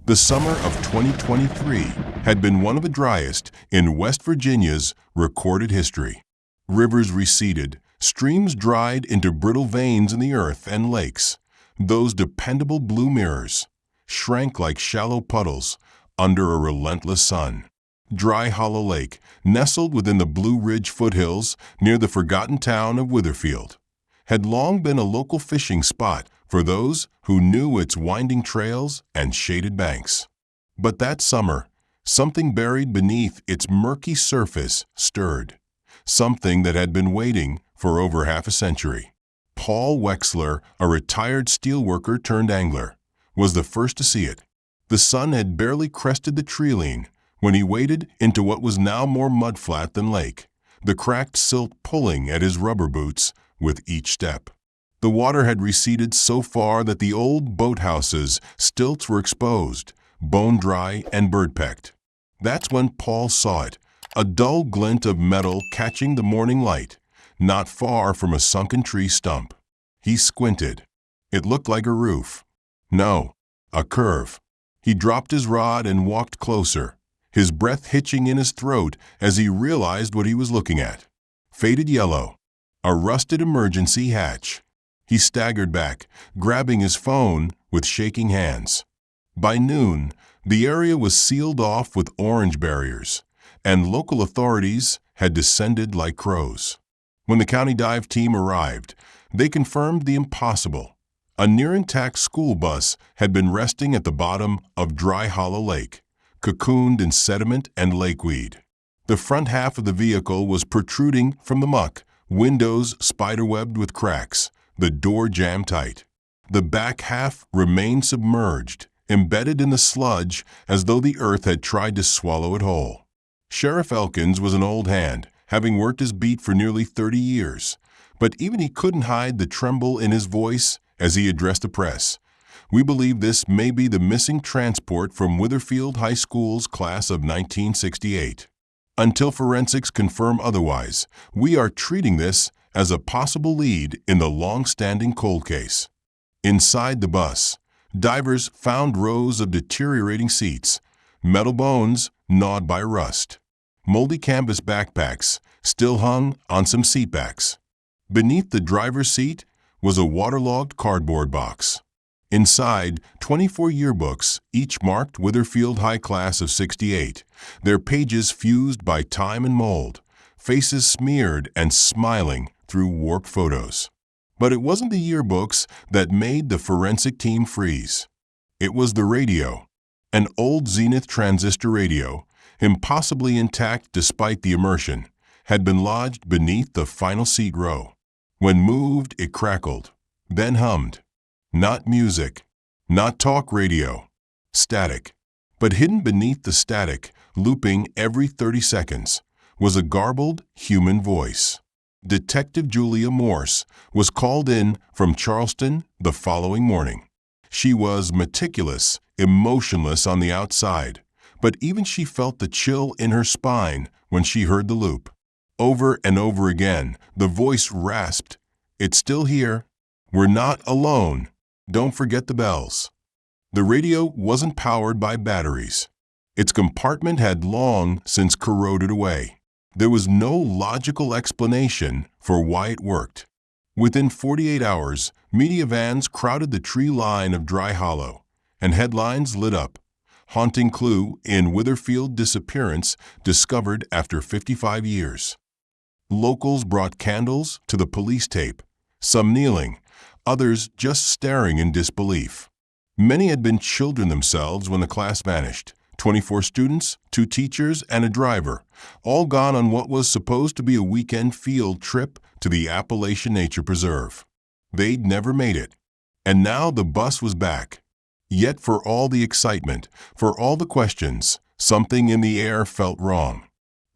The summer of 2023 had been one of the driest in West Virginia's recorded history. Rivers receded, streams dried into brittle veins in the earth, and lakes, those dependable blue mirrors, shrank like shallow puddles under a relentless sun. Dry Hollow Lake, nestled within the Blue Ridge foothills near the forgotten town of Witherfield, had long been a local fishing spot for those who knew its winding trails and shaded banks. But that summer, something buried beneath its murky surface stirred, something that had been waiting for over half a century. Paul Wexler, a retired steelworker turned angler, was the first to see it. The sun had barely crested the treeline when he waded into what was now more mudflat than lake, the cracked silt pulling at his rubber boots with each step. The water had receded so far that the old boathouse's stilts were exposed, bone-dry and bird-pecked. That's when Paul saw it, a dull glint of metal catching the morning light, not far from a sunken tree stump. He squinted. It looked like a roof. No, a curve. He dropped his rod and walked closer, his breath hitching in his throat as he realized what he was looking at. Faded yellow, a rusted emergency hatch. He staggered back, grabbing his phone with shaking hands. By noon, the area was sealed off with orange barriers, and local authorities had descended like crows. When the county dive team arrived, they confirmed the impossible. A near-intact school bus had been resting at the bottom of Dry Hollow Lake, cocooned in sediment and lakeweed. The front half of the vehicle was protruding from the muck, windows spiderwebbed with cracks, the door jammed tight. The back half remained submerged, embedded in the sludge as though the earth had tried to swallow it whole. Sheriff Elkins was an old hand, having worked his beat for nearly 30 years, but even he couldn't hide the tremble in his voice as he addressed the press. We believe this may be the missing transport from Witherfield High School's class of 1968. Until forensics confirm otherwise, we are treating this as a possible lead in the long-standing cold case. Inside the bus, divers found rows of deteriorating seats, metal bones gnawed by rust. Moldy canvas backpacks still hung on some seatbacks. Beneath the driver's seat was a waterlogged cardboard box. Inside, 24 yearbooks, each marked Witherfield High Class of 68, their pages fused by time and mold, faces smeared and smiling through warped photos. But it wasn't the yearbooks that made the forensic team freeze. It was the radio. An old Zenith transistor radio, impossibly intact despite the immersion, had been lodged beneath the final seat row. When moved, it crackled, then hummed. Not music, not talk radio, static. But hidden beneath the static, looping every 30 seconds, was a garbled human voice. Detective Julia Morse was called in from Charleston the following morning. She was meticulous, emotionless on the outside, but even she felt the chill in her spine when she heard the loop. Over and over again, the voice rasped, "It's still here. We're not alone. Don't forget the bells." The radio wasn't powered by batteries. Its compartment had long since corroded away. There was no logical explanation for why it worked. Within 48 hours, media vans crowded the tree line of Dry Hollow, and headlines lit up. Haunting clue in Witherfield disappearance discovered after 55 years. Locals brought candles to the police tape, some kneeling, others just staring in disbelief. Many had been children themselves when the class vanished. 24 students, 2 teachers, and a driver, all gone on what was supposed to be a weekend field trip to the Appalachian Nature Preserve. They'd never made it. And now the bus was back. Yet for all the excitement, for all the questions, something in the air felt wrong.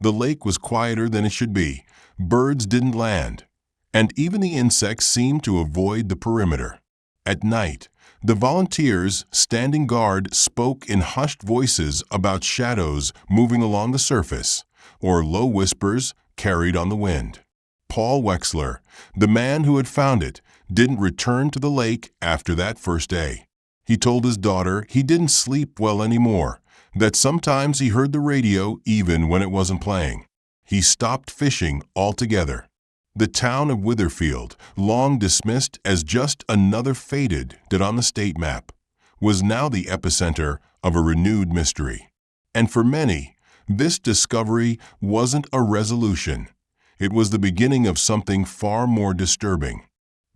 The lake was quieter than it should be. Birds didn't land. And even the insects seemed to avoid the perimeter. At night, the volunteers standing guard spoke in hushed voices about shadows moving along the surface, or low whispers carried on the wind. Paul Wexler, the man who had found it, didn't return to the lake after that first day. He told his daughter he didn't sleep well anymore, that sometimes he heard the radio even when it wasn't playing. He stopped fishing altogether. The town of Witherfield, long dismissed as just another faded dot on the state map, was now the epicenter of a renewed mystery. And for many, this discovery wasn't a resolution. It was the beginning of something far more disturbing.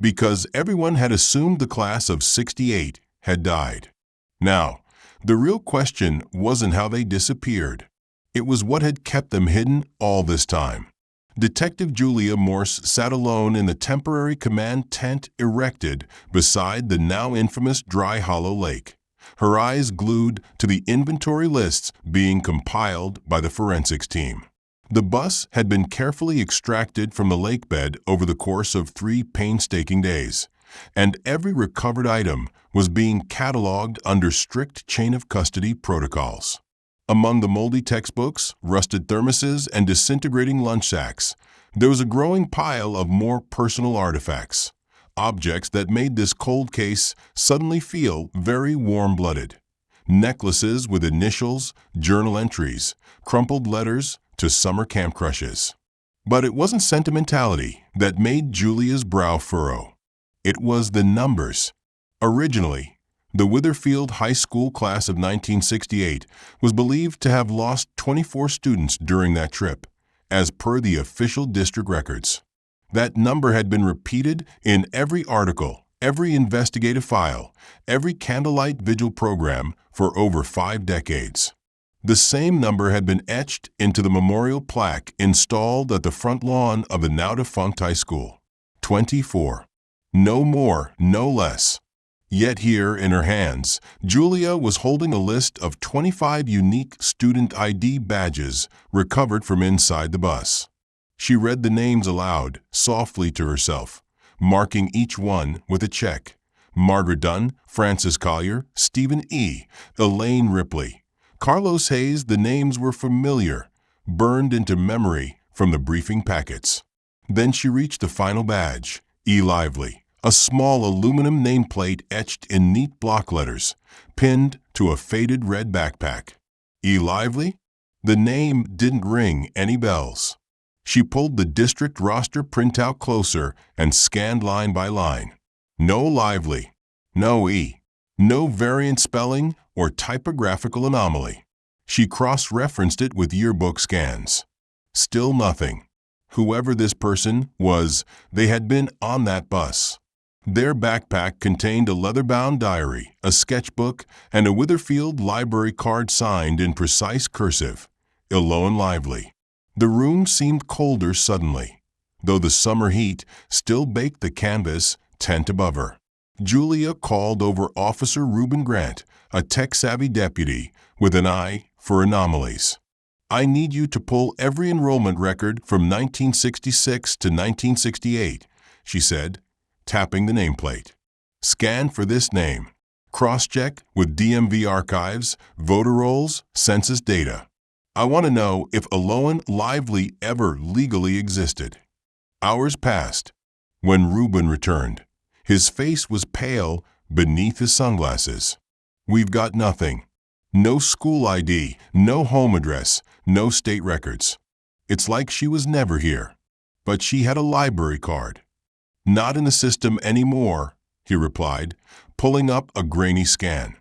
Because everyone had assumed the class of '68 had died. Now, the real question wasn't how they disappeared. It was what had kept them hidden all this time. Detective Julia Morse sat alone in the temporary command tent erected beside the now infamous Dry Hollow Lake, her eyes glued to the inventory lists being compiled by the forensics team. The bus had been carefully extracted from the lake bed over the course of 3 painstaking days, and every recovered item was being cataloged under strict chain of custody protocols. Among the moldy textbooks, rusted thermoses, and disintegrating lunch sacks, there was a growing pile of more personal artifacts, objects that made this cold case suddenly feel very warm-blooded. Necklaces with initials, journal entries, crumpled letters to summer camp crushes. But it wasn't sentimentality that made Julia's brow furrow. It was the numbers. Originally, the Witherfield High School class of 1968 was believed to have lost 24 students during that trip, as per the official district records. That number had been repeated in every article, every investigative file, every candlelight vigil program for over 5 decades. The same number had been etched into the memorial plaque installed at the front lawn of the now-defunct high school. 24. No more, no less. Yet here in her hands, Julia was holding a list of 25 unique student ID badges recovered from inside the bus. She read the names aloud, softly to herself, marking each one with a check. Margaret Dunn, Francis Collier, Stephen E., Elaine Ripley, Carlos Hayes. The names were familiar, burned into memory from the briefing packets. Then she reached the final badge, E. Lively, a small aluminum nameplate etched in neat block letters, pinned to a faded red backpack. E. Lively? The name didn't ring any bells. She pulled the district roster printout closer and scanned line by line. No Lively, no E, no variant spelling or typographical anomaly. She cross-referenced it with yearbook scans. Still nothing. Whoever this person was, they had been on that bus. Their backpack contained a leather-bound diary, a sketchbook, and a Witherfield library card signed in precise cursive, Elo Lively. The room seemed colder suddenly, though the summer heat still baked the canvas tent above her. Julia called over Officer Reuben Grant, a tech-savvy deputy with an eye for anomalies. I need you to pull every enrollment record from 1966 to 1968, she said, tapping the nameplate. Scan for this name. Cross-check with DMV archives, voter rolls, census data. I want to know if Elo Lively ever legally existed. Hours passed. When Reuben returned, his face was pale beneath his sunglasses. We've got nothing. No school ID, no home address, no state records. It's like she was never here. But she had a library card. Not in the system anymore, he replied, pulling up a grainy scan.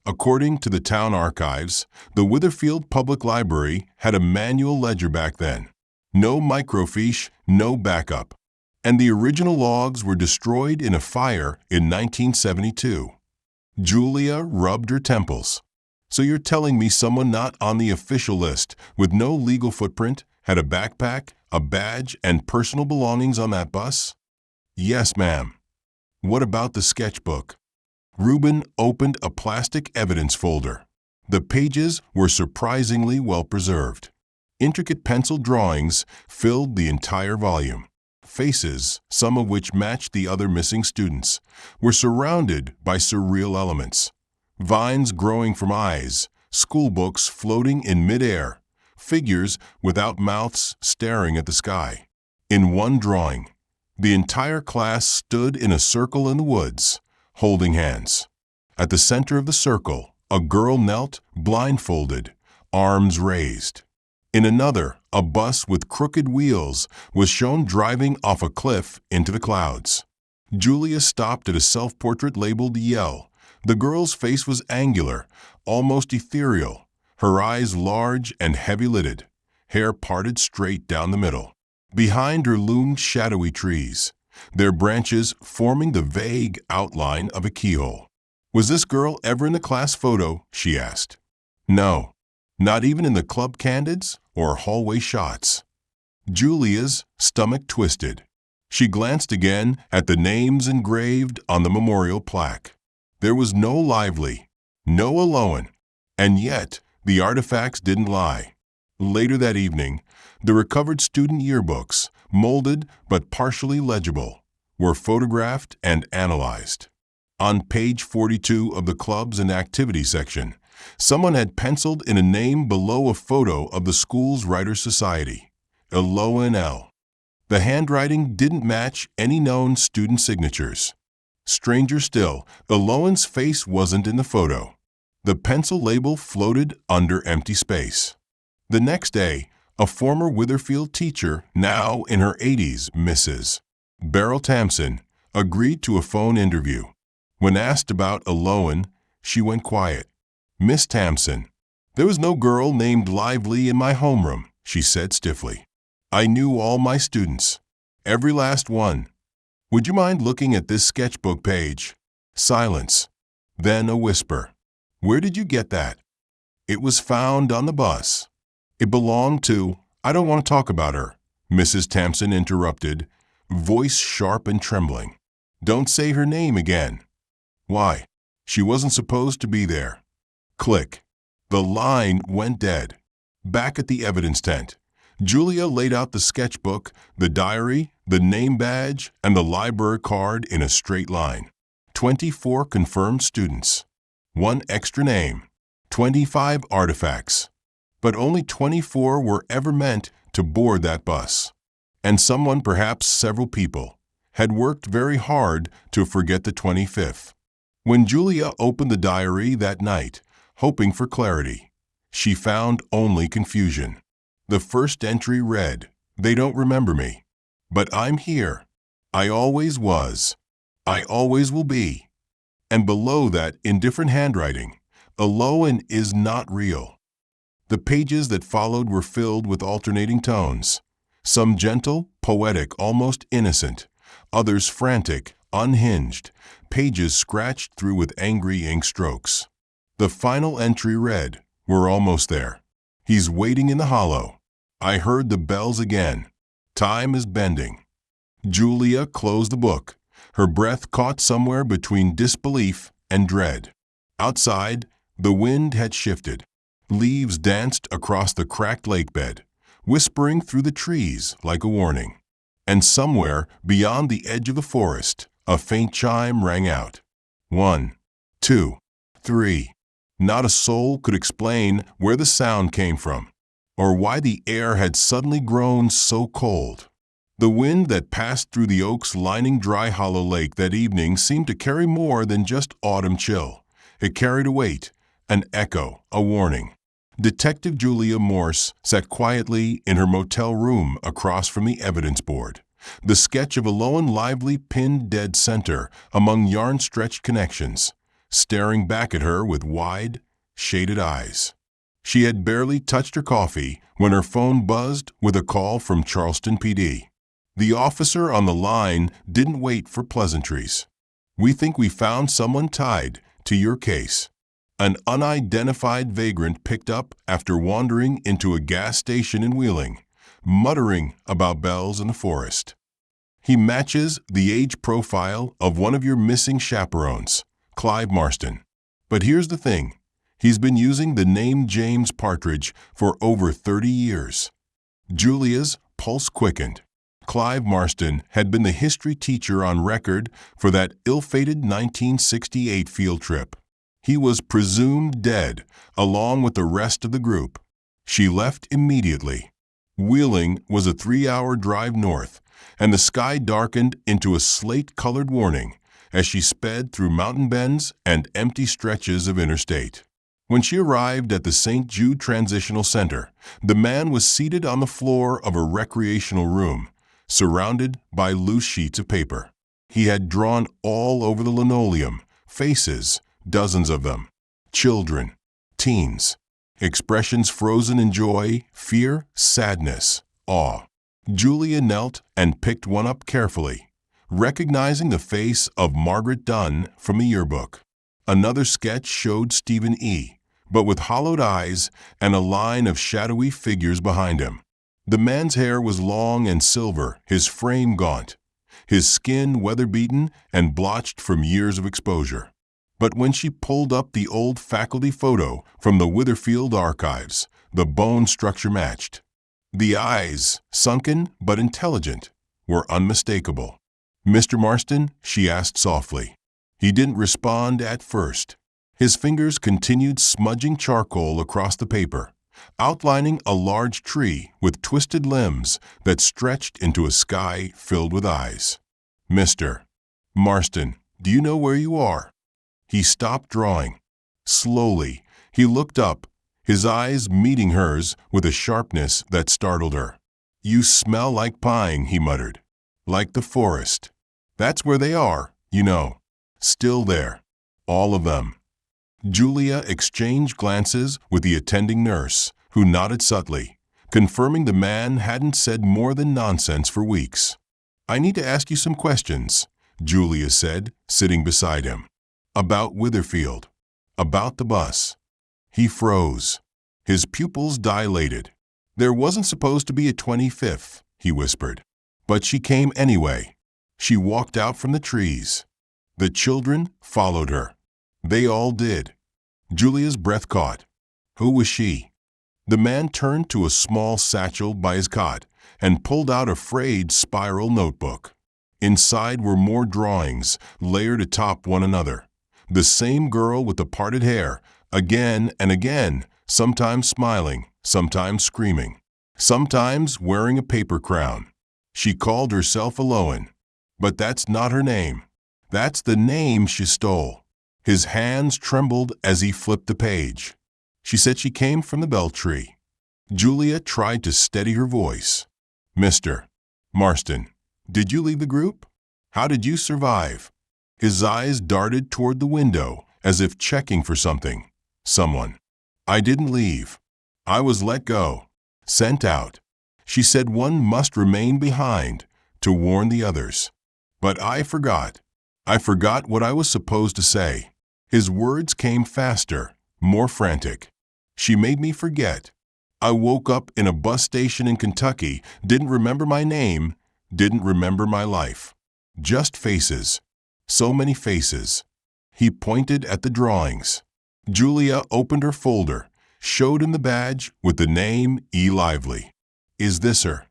According to the town archives, the Witherfield Public Library had a manual ledger back then. No microfiche, no backup. And the original logs were destroyed in a fire in 1972. Julia rubbed her temples. So you're telling me someone not on the official list, with no legal footprint, had a backpack, a badge, and personal belongings on that bus? Yes, ma'am. What about the sketchbook? Reuben opened a plastic evidence folder. The pages were surprisingly well preserved. Intricate pencil drawings filled the entire volume. Faces, some of which matched the other missing students, were surrounded by surreal elements. Vines growing from eyes, schoolbooks floating in midair, figures without mouths staring at the sky. In one drawing, the entire class stood in a circle in the woods, holding hands. At the center of the circle, a girl knelt, blindfolded, arms raised. In another, a bus with crooked wheels was shown driving off a cliff into the clouds. Julia stopped at a self-portrait labeled Yell. The girl's face was angular, almost ethereal, her eyes large and heavy-lidded, hair parted straight down the middle. Behind her loomed shadowy trees, their branches forming the vague outline of a keyhole. "Was this girl ever in the class photo?" she asked. "No, not even in the club candids or hallway shots." Julia's stomach twisted. She glanced again at the names engraved on the memorial plaque. There was no Lively, no Aloan, and yet the artifacts didn't lie. Later that evening, the recovered student yearbooks, molded but partially legible, were photographed and analyzed. On page 42 of the clubs and activity section, someone had penciled in a name below a photo of the school's Writers' Society, Aloan L. The handwriting didn't match any known student signatures. Stranger still, Aloan's face wasn't in the photo. The pencil label floated under empty space. The next day, a former Witherfield teacher, now in her 80s, Mrs. Beryl Tamson, agreed to a phone interview. When asked about Aloan, she went quiet. "Miss Tamson, there was no girl named Lively in my homeroom," she said stiffly. "I knew all my students, every last one. Would you mind looking at this sketchbook page?" Silence. Then a whisper. "Where did you get that?" "It was found on the bus. It belonged to—" "I don't want to talk about her," Mrs. Tamson interrupted, voice sharp and trembling. "Don't say her name again." "Why? She wasn't supposed to be there." Click. The line went dead. Back at the evidence tent, Julia laid out the sketchbook, the diary, the name badge, and the library card in a straight line. 24 confirmed students. 1 extra name. 25 artifacts. But only 24 were ever meant to board that bus. And someone, perhaps several people, had worked very hard to forget the 25th. When Julia opened the diary that night, hoping for clarity, she found only confusion. The first entry read, "They don't remember me, but I'm here. I always was. I always will be." And below that, in different handwriting, "Aloan is not real." The pages that followed were filled with alternating tones, some gentle, poetic, almost innocent, others frantic, unhinged, pages scratched through with angry ink strokes. The final entry read, "We're almost there. He's waiting in the hollow. I heard the bells again. Time is bending." Julia closed the book, her breath caught somewhere between disbelief and dread. Outside, the wind had shifted. Leaves danced across the cracked lakebed, whispering through the trees like a warning. And somewhere beyond the edge of the forest, a faint chime rang out. 1, 2, 3. Not a soul could explain where the sound came from, or why the air had suddenly grown so cold. The wind that passed through the oaks lining Dry Hollow Lake that evening seemed to carry more than just autumn chill. It carried a weight, an echo, a warning. Detective Julia Morse sat quietly in her motel room across from the evidence board, the sketch of Aloan Lively pinned dead center among yarn-stretched connections, staring back at her with wide, shaded eyes. She had barely touched her coffee when her phone buzzed with a call from Charleston PD. The officer on the line didn't wait for pleasantries. "We think we found someone tied to your case." An unidentified vagrant picked up after wandering into a gas station in Wheeling, muttering about bells in the forest. "He matches the age profile of one of your missing chaperones, Clive Marston. But here's the thing. He's been using the name James Partridge for over 30 years. Julia's pulse quickened. Clive Marston had been the history teacher on record for that ill-fated 1968 field trip. He was presumed dead, along with the rest of the group. She left immediately. Wheeling was a 3-hour drive north, and the sky darkened into a slate-colored warning as she sped through mountain bends and empty stretches of interstate. When she arrived at the St. Jude Transitional Center, the man was seated on the floor of a recreational room, surrounded by loose sheets of paper. He had drawn all over the linoleum faces, dozens of them, children, teens, expressions frozen in joy, fear, sadness, awe. Julia knelt and picked one up carefully, recognizing the face of Margaret Dunn from a yearbook. Another sketch showed Stephen E., but with hollowed eyes and a line of shadowy figures behind him. The man's hair was long and silver, his frame gaunt, his skin weather-beaten and blotched from years of exposure. But when she pulled up the old faculty photo from the Witherfield archives, the bone structure matched. The eyes, sunken but intelligent, were unmistakable. "Mr. Marston?" she asked softly. He didn't respond at first. His fingers continued smudging charcoal across the paper, outlining a large tree with twisted limbs that stretched into a sky filled with eyes. "Mr. Marston, do you know where you are?" He stopped drawing. Slowly, he looked up, his eyes meeting hers with a sharpness that startled her. "You smell like pine," he muttered. "Like the forest. That's where they are, you know. Still there. All of them." Julia exchanged glances with the attending nurse, who nodded subtly, confirming the man hadn't said more than nonsense for weeks. "I need to ask you some questions," Julia said, sitting beside him. "About Witherfield. About the bus." He froze. His pupils dilated. "There wasn't supposed to be a 25th, he whispered. "But she came anyway. She walked out from the trees. The children followed her. They all did." Julia's breath caught. Who was she? The man turned to a small satchel by his cot and pulled out a frayed spiral notebook. Inside were more drawings, layered atop one another. The same girl with the parted hair, again and again, sometimes smiling, sometimes screaming, sometimes wearing a paper crown. She called herself Aloan. But that's not her name. That's the name she stole. His hands trembled as he flipped the page. She said she came from the Beltree. Julia tried to steady her voice. "Mr. Marston, did you leave the group? How did you survive?" His eyes darted toward the window as if checking for something. Someone. "I didn't leave. I was let go. Sent out." She said one must remain behind to warn the others. "But I forgot. I forgot what I was supposed to say." His words came faster, more frantic. "She made me forget. I woke up in a bus station in Kentucky, didn't remember my name, didn't remember my life. Just faces. So many faces." He pointed at the drawings. Julia opened her folder, showed him the badge with the name E. Lively. "Is this her?"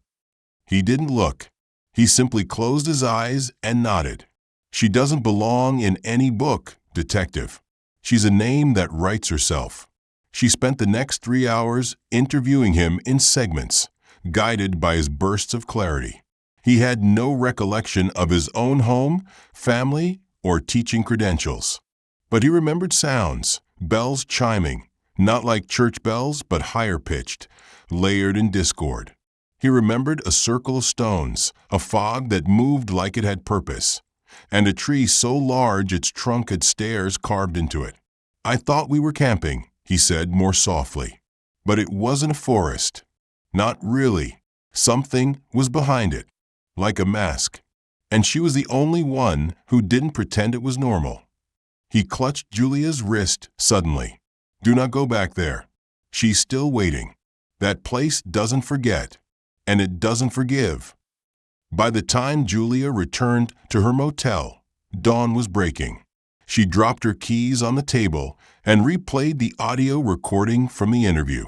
He didn't look. He simply closed his eyes and nodded. "She doesn't belong in any book, detective. She's a name that writes herself." She spent the next 3 hours interviewing him in segments, guided by his bursts of clarity. He had no recollection of his own home, family, or teaching credentials. But he remembered sounds, bells chiming, not like church bells but higher pitched, layered in discord. He remembered a circle of stones, a fog that moved like it had purpose, and a tree so large its trunk had stairs carved into it. "I thought we were camping," he said more softly. "But it wasn't a forest. Not really. Something was behind it, like a mask. And she was the only one who didn't pretend it was normal." He clutched Julia's wrist suddenly. "Do not go back there. She's still waiting. That place doesn't forget, and it doesn't forgive." By the time Julia returned to her motel, dawn was breaking. She dropped her keys on the table and replayed the audio recording from the interview.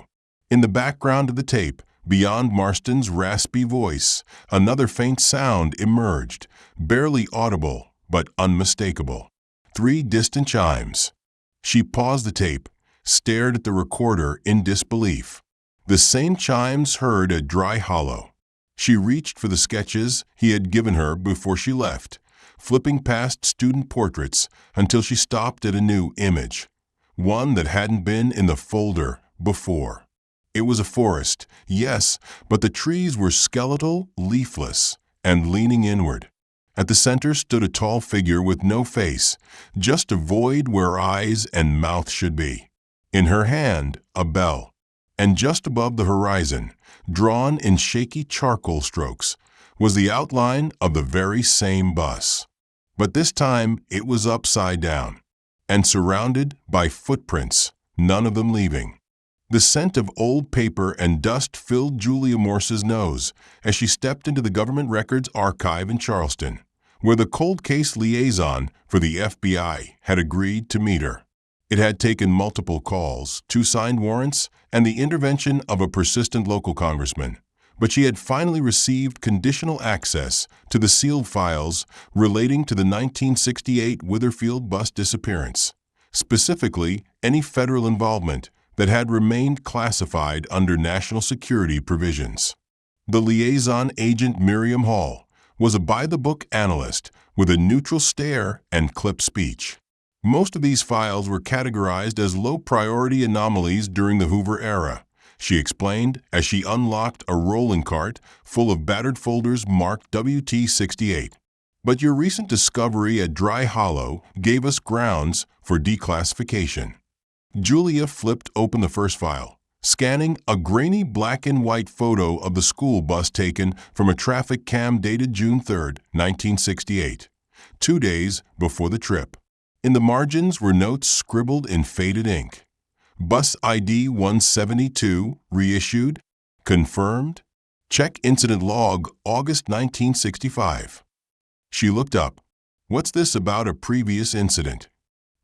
In the background of the tape, beyond Marston's raspy voice, another faint sound emerged, barely audible but unmistakable. 3 distant chimes. She paused the tape, stared at the recorder in disbelief. The same chimes heard at Dry Hollow. She reached for the sketches he had given her before she left, flipping past student portraits until she stopped at a new image, one that hadn't been in the folder before. It was a forest, yes, but the trees were skeletal, leafless, and leaning inward. At the center stood a tall figure with no face, just a void where eyes and mouth should be. In her hand, a bell. And just above the horizon, drawn in shaky charcoal strokes, was the outline of the very same bus. But this time it was upside down, and surrounded by footprints, none of them leaving. The scent of old paper and dust filled Julia Morse's nose as she stepped into the Government Records Archive in Charleston, where the cold case liaison for the FBI had agreed to meet her. It had taken multiple calls, 2 signed warrants, and the intervention of a persistent local congressman, but she had finally received conditional access to the sealed files relating to the 1968 Witherfield bus disappearance, specifically any federal involvement that had remained classified under national security provisions. The liaison agent Miriam Hall was a by-the-book analyst with a neutral stare and clipped speech. Most of these files were categorized as low-priority anomalies during the Hoover era, she explained as she unlocked a rolling cart full of battered folders marked WT-68. But your recent discovery at Dry Hollow gave us grounds for declassification. Julia flipped open the first file, scanning a grainy black and white photo of the school bus taken from a traffic cam dated June 3, 1968, 2 days before the trip. In the margins were notes scribbled in faded ink. Bus ID 172, reissued, confirmed, check incident log, August 1965. She looked up. What's this about a previous incident?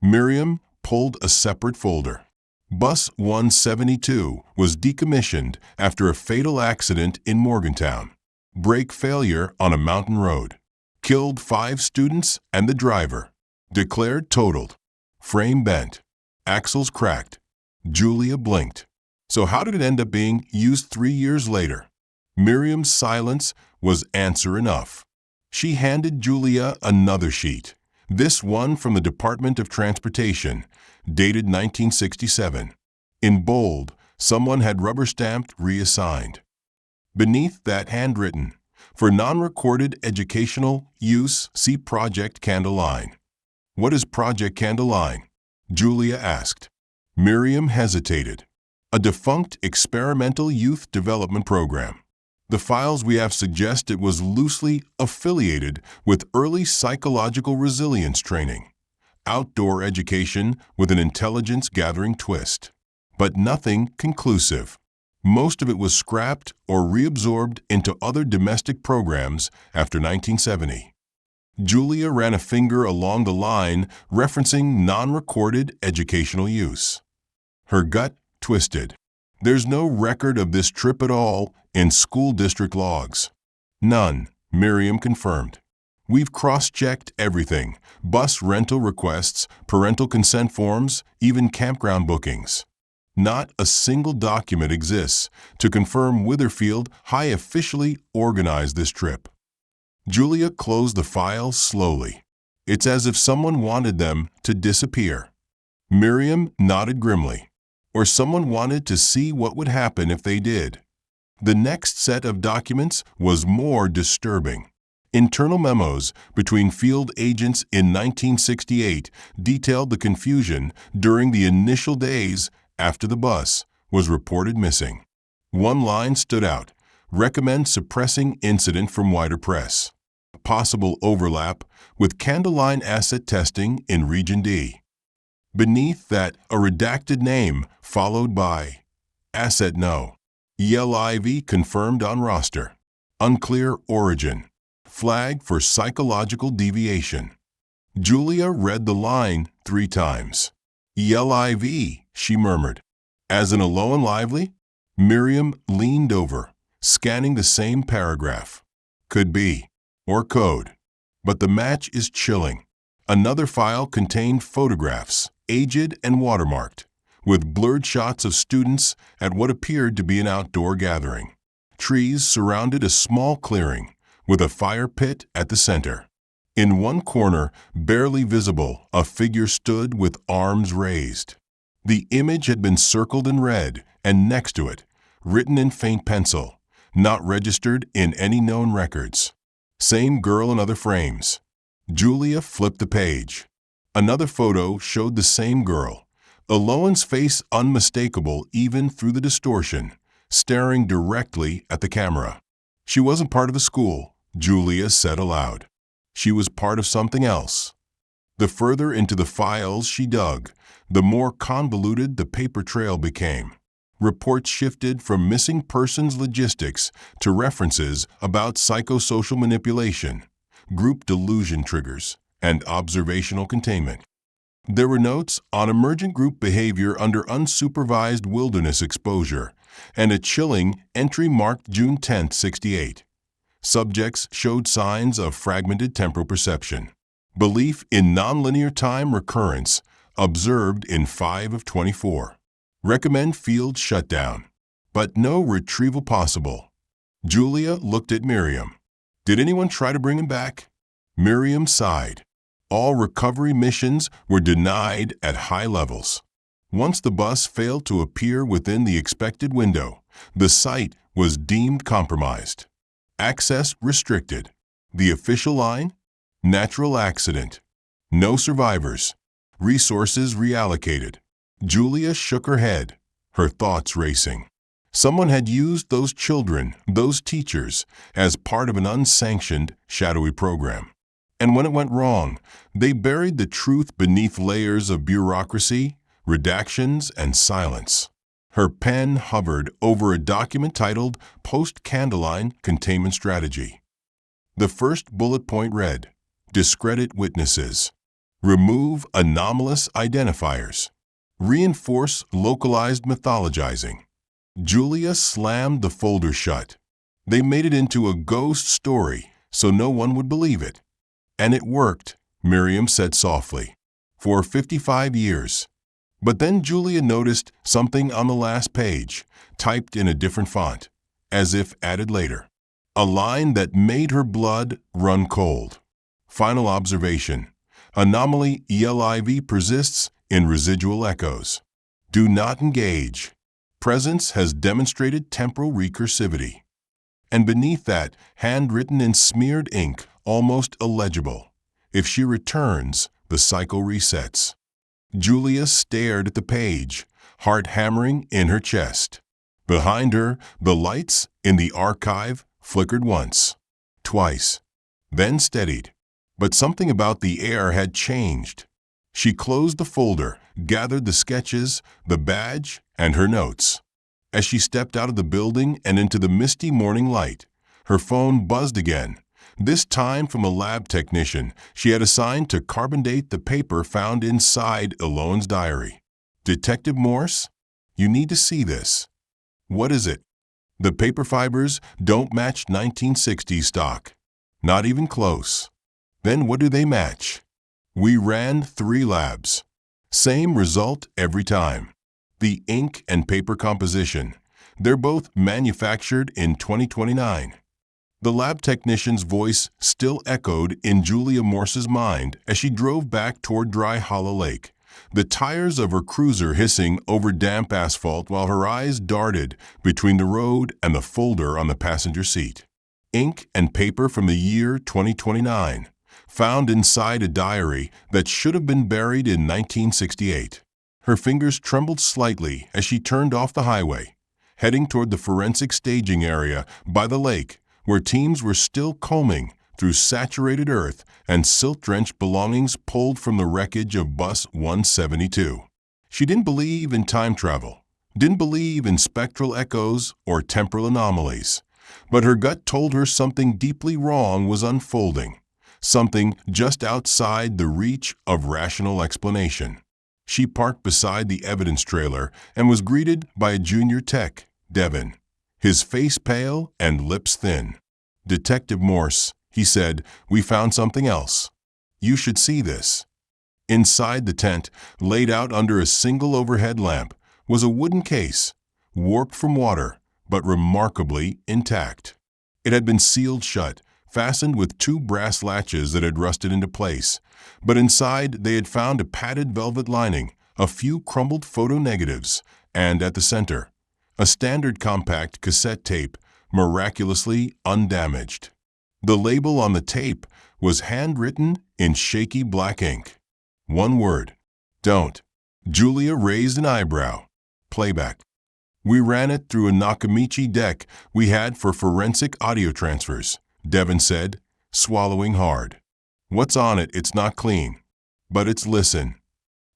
Miriam pulled a separate folder. Bus 172 was decommissioned after a fatal accident in Morgantown. Brake failure on a mountain road. Killed 5 students and the driver. Declared totaled. Frame bent. Axles cracked. Julia blinked. So how did it end up being used 3 years later? Miriam's silence was answer enough. She handed Julia another sheet, this one from the Department of Transportation, dated 1967. In bold, someone had rubber-stamped reassigned. Beneath that handwritten, for non-recorded educational use, see Project Candeline. What is Project Candeline? Julia asked. Miriam hesitated. A defunct experimental youth development program. The files we have suggest it was loosely affiliated with early psychological resilience training, outdoor education with an intelligence-gathering twist, but nothing conclusive. Most of it was scrapped or reabsorbed into other domestic programs after 1970. Julia ran a finger along the line referencing non-recorded educational use. Her gut twisted. There's no record of this trip at all in school district logs. None, Miriam confirmed. We've cross-checked everything, bus rental requests, parental consent forms, even campground bookings. Not a single document exists to confirm Witherfield High officially organized this trip. Julia closed the files slowly. It's as if someone wanted them to disappear. Miriam nodded grimly. Or someone wanted to see what would happen if they did. The next set of documents was more disturbing. Internal memos between field agents in 1968 detailed the confusion during the initial days after the bus was reported missing. One line stood out, recommend suppressing incident from wider press. Possible overlap with Candeline asset testing in Region D. Beneath that, a redacted name followed by asset no. ELIV confirmed on roster. Unclear origin. Flag for psychological deviation. Julia read the line 3 times. ELIV, she murmured. As in a Low and Lively? Miriam leaned over, scanning the same paragraph. Could be. Or code. But the match is chilling. Another file contained photographs, aged and watermarked, with blurred shots of students at what appeared to be an outdoor gathering. Trees surrounded a small clearing, with a fire pit at the center. In one corner, barely visible, a figure stood with arms raised. The image had been circled in red, and next to it, written in faint pencil, "Not registered in any known records." Same girl in other frames. Julia flipped the page. Another photo showed the same girl, Alone's face unmistakable even through the distortion, staring directly at the camera. She wasn't part of the school, Julia said aloud. She was part of something else. The further into the files she dug, the more convoluted the paper trail became. Reports shifted from missing persons logistics to references about psychosocial manipulation, group delusion triggers, and observational containment. There were notes on emergent group behavior under unsupervised wilderness exposure, and a chilling entry marked June 10, 68. Subjects showed signs of fragmented temporal perception. Belief in nonlinear time recurrence observed in 5 of 24. Recommend field shutdown, but no retrieval possible. Julia looked at Miriam. Did anyone try to bring him back? Miriam sighed. All recovery missions were denied at high levels. Once the bus failed to appear within the expected window, the site was deemed compromised. Access restricted. The official line? Natural accident. No survivors. Resources reallocated. Julia shook her head, her thoughts racing. Someone had used those children, those teachers, as part of an unsanctioned, shadowy program. And when it went wrong, they buried the truth beneath layers of bureaucracy, redactions, and silence. Her pen hovered over a document titled Post-Candleline Containment Strategy. The first bullet point read, "Discredit witnesses. Remove anomalous identifiers. Reinforce localized mythologizing." Julia slammed the folder shut. They made it into a ghost story so no one would believe it. And it worked, Miriam said softly, for 55 years. But then Julia noticed something on the last page, typed in a different font, as if added later. A line that made her blood run cold. Final observation. Anomaly ELIV persists in residual echoes. Do not engage. Presence has demonstrated temporal recursivity. And beneath that, handwritten in smeared ink, almost illegible. If she returns, the cycle resets. Julia stared at the page, heart hammering in her chest. Behind her, the lights in the archive flickered once, twice, then steadied. But something about the air had changed. She closed the folder, gathered the sketches, the badge, and her notes. As she stepped out of the building and into the misty morning light, her phone buzzed again, this time from a lab technician she had assigned to carbon date the paper found inside Alone's diary. "Detective Morse, you need to see this." "What is it?" "The paper fibers don't match 1960s stock. Not even close." "Then what do they match?" "We ran 3 labs. Same result every time. The ink and paper composition. They're both manufactured in 2029. The lab technician's voice still echoed in Julia Morse's mind as she drove back toward Dry Hollow Lake, the tires of her cruiser hissing over damp asphalt while her eyes darted between the road and the folder on the passenger seat. Ink and paper from the year 2029, found inside a diary that should have been buried in 1968. Her fingers trembled slightly as she turned off the highway, heading toward the forensic staging area by the lake, where teams were still combing through saturated earth and silt-drenched belongings pulled from the wreckage of Bus 172. She didn't believe in time travel, didn't believe in spectral echoes or temporal anomalies, but her gut told her something deeply wrong was unfolding, something just outside the reach of rational explanation. She parked beside the evidence trailer and was greeted by a junior tech, Devin, his face pale and lips thin. "Detective Morse," he said, "we found something else. You should see this." Inside the tent, laid out under a single overhead lamp, was a wooden case, warped from water, but remarkably intact. It had been sealed shut, fastened with two brass latches that had rusted into place, but inside they had found a padded velvet lining, a few crumbled photo negatives, and at the center, a standard compact cassette tape, miraculously undamaged. The label on the tape was handwritten in shaky black ink. One word: don't. Julia raised an eyebrow. Playback. We ran it through a Nakamichi deck we had for forensic audio transfers, Devin said, swallowing hard. What's on it? It's not clean. But it's listen.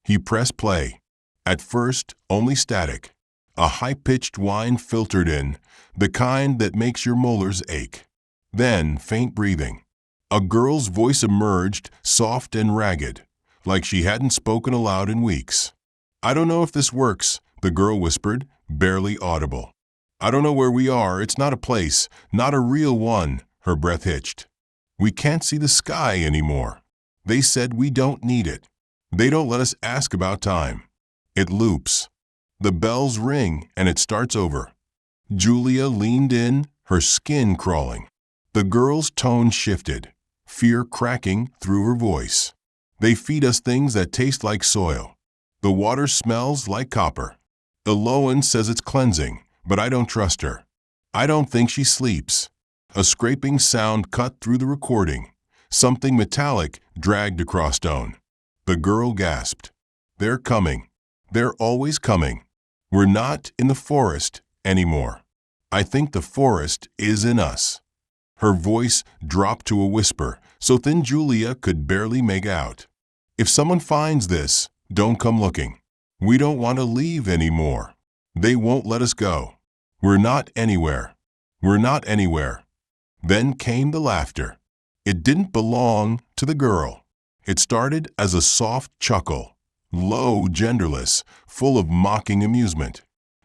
He pressed play. At first, only static. A high-pitched whine filtered in, the kind that makes your molars ache. Then faint breathing. A girl's voice emerged, soft and ragged, like she hadn't spoken aloud in weeks. I don't know if this works, the girl whispered, barely audible. I don't know where we are. It's not a place, not a real one, her breath hitched. We can't see the sky anymore. They said we don't need it. They don't let us ask about time. It loops. The bells ring and it starts over. Julia leaned in, her skin crawling. The girl's tone shifted, fear cracking through her voice. They feed us things that taste like soil. The water smells like copper. Eloan says it's cleansing, but I don't trust her. I don't think she sleeps. A scraping sound cut through the recording. Something metallic dragged across stone. The girl gasped. They're coming. They're always coming. We're not in the forest anymore. I think the forest is in us. Her voice dropped to a whisper, so thin Julia could barely make out. If someone finds this, don't come looking. We don't want to leave anymore. They won't let us go. We're not anywhere. We're not anywhere. Then came the laughter. It didn't belong to the girl. It started as a soft chuckle, low, genderless, full of mocking amusement.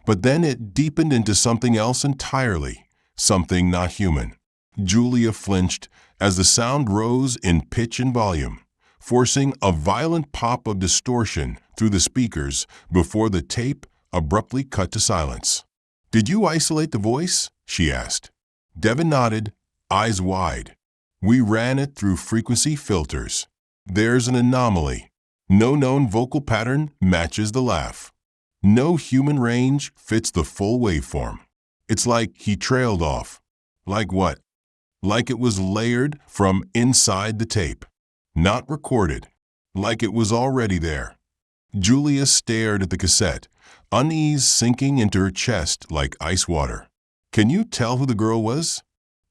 But then it deepened into something else entirely, something not human. Julia flinched as the sound rose in pitch and volume, forcing a violent pop of distortion through the speakers before the tape abruptly cut to silence. "Did you isolate the voice?" she asked. Devin nodded, eyes wide. "We ran it through frequency filters. There's an anomaly. No known vocal pattern matches the laugh. No human range fits the full waveform. It's like he trailed off." Like what? Like it was layered from inside the tape. Not recorded. Like it was already there. Julia stared at the cassette, unease sinking into her chest like ice water. "Can you tell who the girl was?"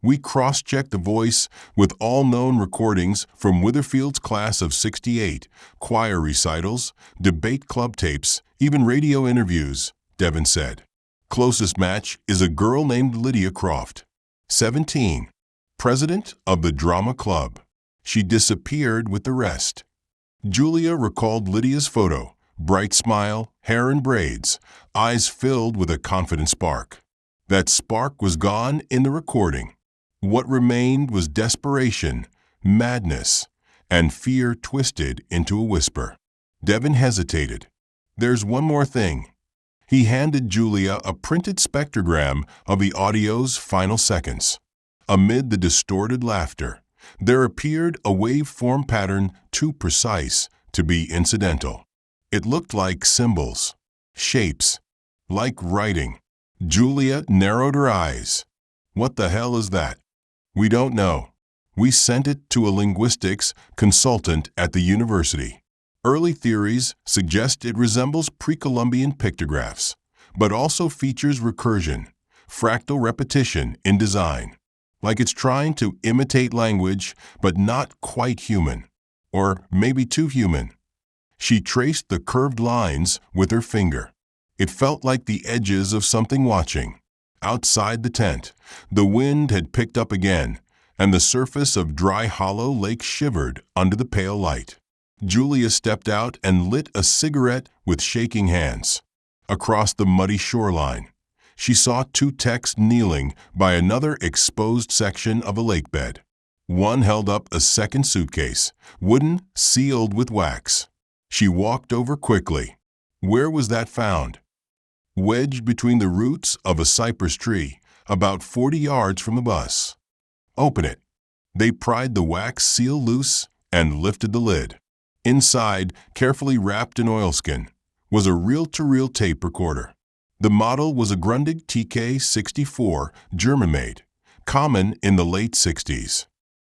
We cross-checked the voice with all known recordings from Witherfield's class of '68, choir recitals, debate club tapes, even radio interviews, Devin said. Closest match is a girl named Lydia Croft, 17, president of the drama club. She disappeared with the rest. Julia recalled Lydia's photo, bright smile, hair in braids, eyes filled with a confident spark. That spark was gone in the recording. What remained was desperation, madness, and fear twisted into a whisper. Devin hesitated. "There's one more thing." He handed Julia a printed spectrogram of the audio's final seconds. Amid the distorted laughter, there appeared a waveform pattern too precise to be incidental. It looked like symbols, shapes, like writing. Julia narrowed her eyes. "What the hell is that?" "We don't know. We sent it to a linguistics consultant at the university. Early theories suggest it resembles pre-Columbian pictographs, but also features recursion, fractal repetition in design, like it's trying to imitate language but not quite human, or maybe too human." She traced the curved lines with her finger. It felt like the edges of something watching. Outside the tent, the wind had picked up again, and the surface of Dry Hollow Lake shivered under the pale light. Julia stepped out and lit a cigarette with shaking hands. Across the muddy shoreline, she saw two techs kneeling by another exposed section of a lake bed. One held up a second suitcase, wooden, sealed with wax. She walked over quickly. Where was that found? Wedged between the roots of a cypress tree, about 40 yards from the bus. "Open it." They pried the wax seal loose and lifted the lid. Inside, carefully wrapped in oilskin, was a reel-to-reel tape recorder. The model was a Grundig TK-64, German-made, common in the late 60s.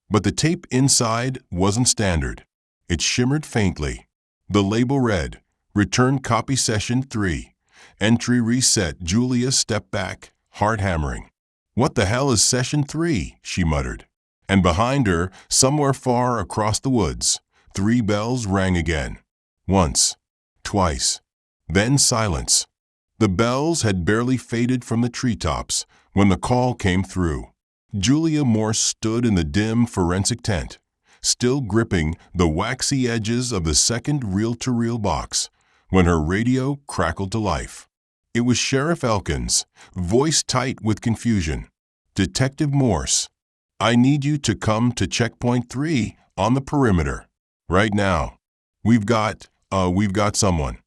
But the tape inside wasn't standard. It shimmered faintly. The label read, "Return copy session 3. Entry reset." Julia stepped back, heart hammering. "What the hell is session 3?" she muttered. And behind her, somewhere far across the woods, 3 bells rang again. Once, twice, then silence. The bells had barely faded from the treetops when the call came through. Julia Morse stood in the dim forensic tent, still gripping the waxy edges of the second reel-to-reel box, when her radio crackled to life. It was Sheriff Elkins, voice tight with confusion. "Detective Morse, I need you to come to checkpoint 3 on the perimeter. Right now. We've got someone."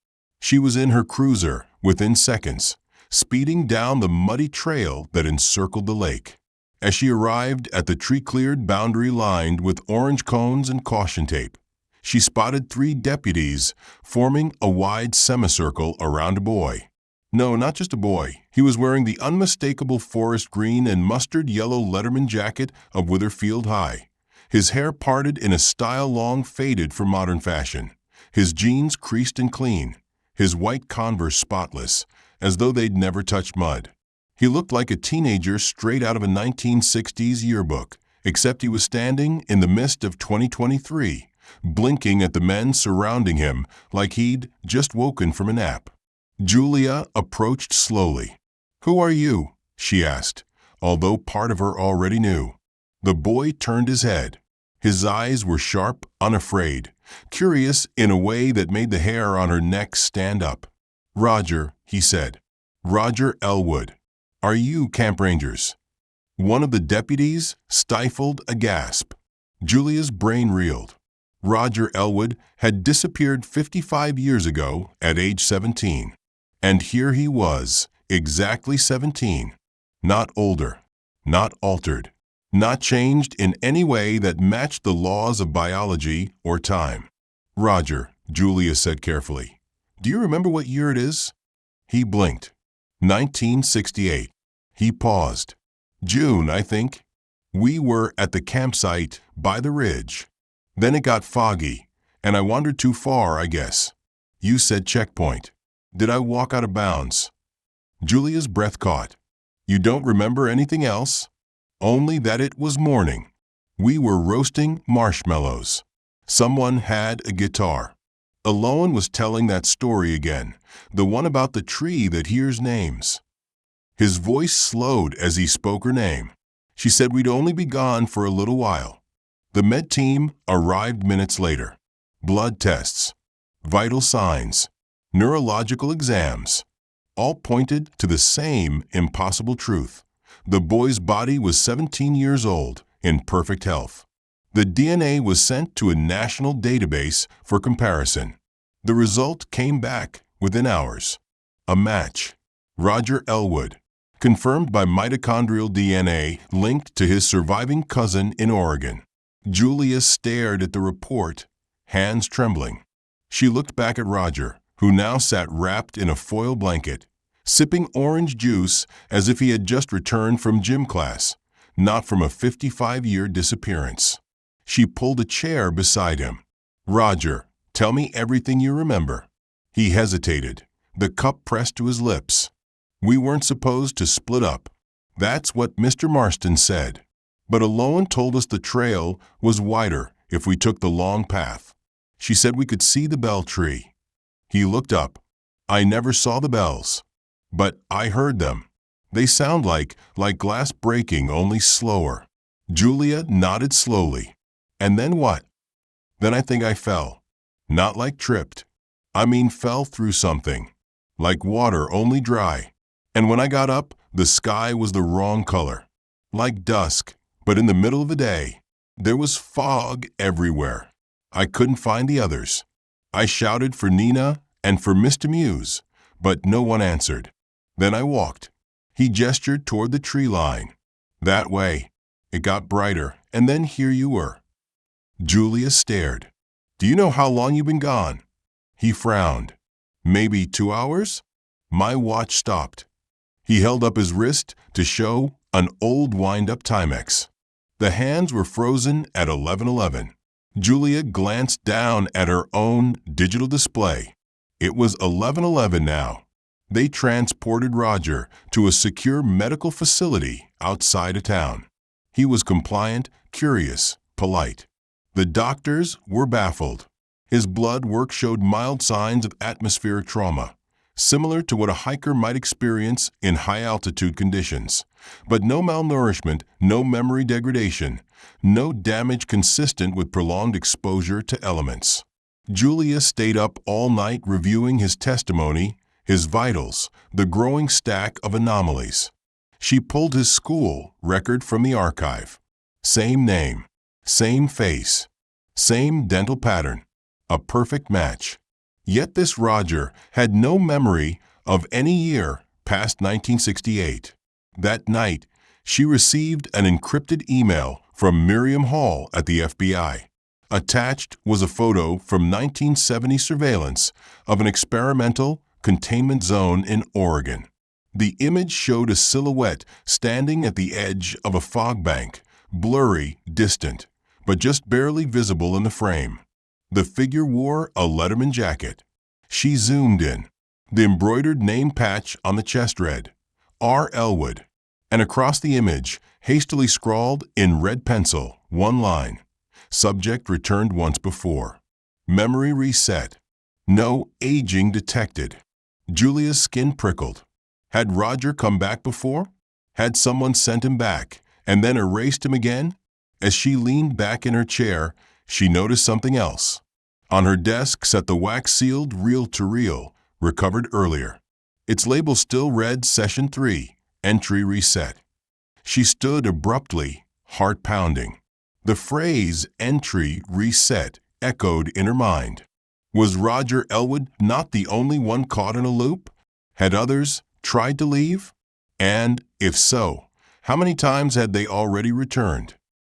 She was in her cruiser within seconds, speeding down the muddy trail that encircled the lake. As she arrived at the tree-cleared boundary lined with orange cones and caution tape, she spotted 3 deputies forming a wide semicircle around a boy. No, not just a boy. He was wearing the unmistakable forest green and mustard yellow Letterman jacket of Witherfield High. His hair parted in a style long faded for modern fashion. His jeans creased and clean. His white Converse spotless, as though they'd never touched mud. He looked like a teenager straight out of a 1960s yearbook, except he was standing in the mist of 2023, blinking at the men surrounding him like he'd just woken from a nap. Julia approached slowly. "Who are you?" she asked, although part of her already knew. The boy turned his head. His eyes were sharp, unafraid, curious in a way that made the hair on her neck stand up. "Roger," he said. "Roger Elwood. Are you camp rangers?" One of the deputies stifled a gasp. Julia's brain reeled. Roger Elwood had disappeared 55 years ago at age 17. And here he was, exactly 17. Not older, not altered, not changed in any way that matched the laws of biology or time. "Roger," Julia said carefully. "Do you remember what year it is?" He blinked. 1968. He paused. "June, I think. We were at the campsite by the ridge. Then it got foggy, and I wandered too far, I guess. You said checkpoint. Did I walk out of bounds?" Julia's breath caught. "You don't remember anything else?" "Only that it was morning. We were roasting marshmallows. Someone had a guitar." Alone was telling that story again, the one about the tree that hears names. His voice slowed as he spoke her name. She said we'd only be gone for a little while. The med team arrived minutes later. Blood tests, vital signs, neurological exams, all pointed to the same impossible truth. The boy's body was 17 years old, in perfect health. The DNA was sent to a national database for comparison. The result came back within hours. A match. Roger Elwood, confirmed by mitochondrial DNA linked to his surviving cousin in Oregon. Julia stared at the report, hands trembling. She looked back at Roger, who now sat wrapped in a foil blanket, sipping orange juice as if he had just returned from gym class, not from a 55-year disappearance. She pulled a chair beside him. "Roger, tell me everything you remember." He hesitated, the cup pressed to his lips. "We weren't supposed to split up. That's what Mr. Marston said. But Aloan told us the trail was wider if we took the long path. She said we could see the bell tree." He looked up. "I never saw the bells. But I heard them. They sound like glass breaking, only slower." Julia nodded slowly. "And then what?" "Then I think I fell. Not like tripped. I mean fell through something. Like water, only dry. And when I got up, the sky was the wrong color. Like dusk, but in the middle of the day. There was fog everywhere. I couldn't find the others. I shouted for Nina and for Mr. Muse, but no one answered. Then I walked." He gestured toward the tree line. "That way." It got brighter and then here you were." Julia stared. "Do you know how long you've been gone?" He frowned. "Maybe 2 hours?" My watch stopped. He held up his wrist to show an old wind-up Timex. The hands were frozen at 11:11. Julia glanced down at her own digital display. It was 11:11 now. They transported Roger to a secure medical facility outside of town. He was compliant, curious, polite. The doctors were baffled. His blood work showed mild signs of atmospheric trauma, similar to what a hiker might experience in high-altitude conditions. But no malnourishment, no memory degradation, no damage consistent with prolonged exposure to elements. Julia stayed up all night reviewing his testimony, his vitals, the growing stack of anomalies. She pulled his school record from the archive. Same name, same face, same dental pattern. A perfect match. Yet this Roger had no memory of any year past 1968. That night, she received an encrypted email from Miriam Hall at the FBI. Attached was a photo from 1970 surveillance of an experimental containment zone in Oregon. The image showed a silhouette standing at the edge of a fog bank, blurry, distant, but just barely visible in the frame. The figure wore a Letterman jacket. She zoomed in. The embroidered name patch on the chest read, R. Elwood, and across the image, hastily scrawled in red pencil, one line, subject returned once before. Memory reset. No aging detected. Julia's skin prickled. Had Roger come back before? Had someone sent him back and then erased him again? As she leaned back in her chair, she noticed something else. On her desk sat the wax-sealed reel-to-reel, recovered earlier. Its label still read Session 3, Entry Reset. She stood abruptly, heart pounding. The phrase Entry Reset echoed in her mind. Was Roger Elwood not the only one caught in a loop? Had others tried to leave? And, if so, how many times had they already returned?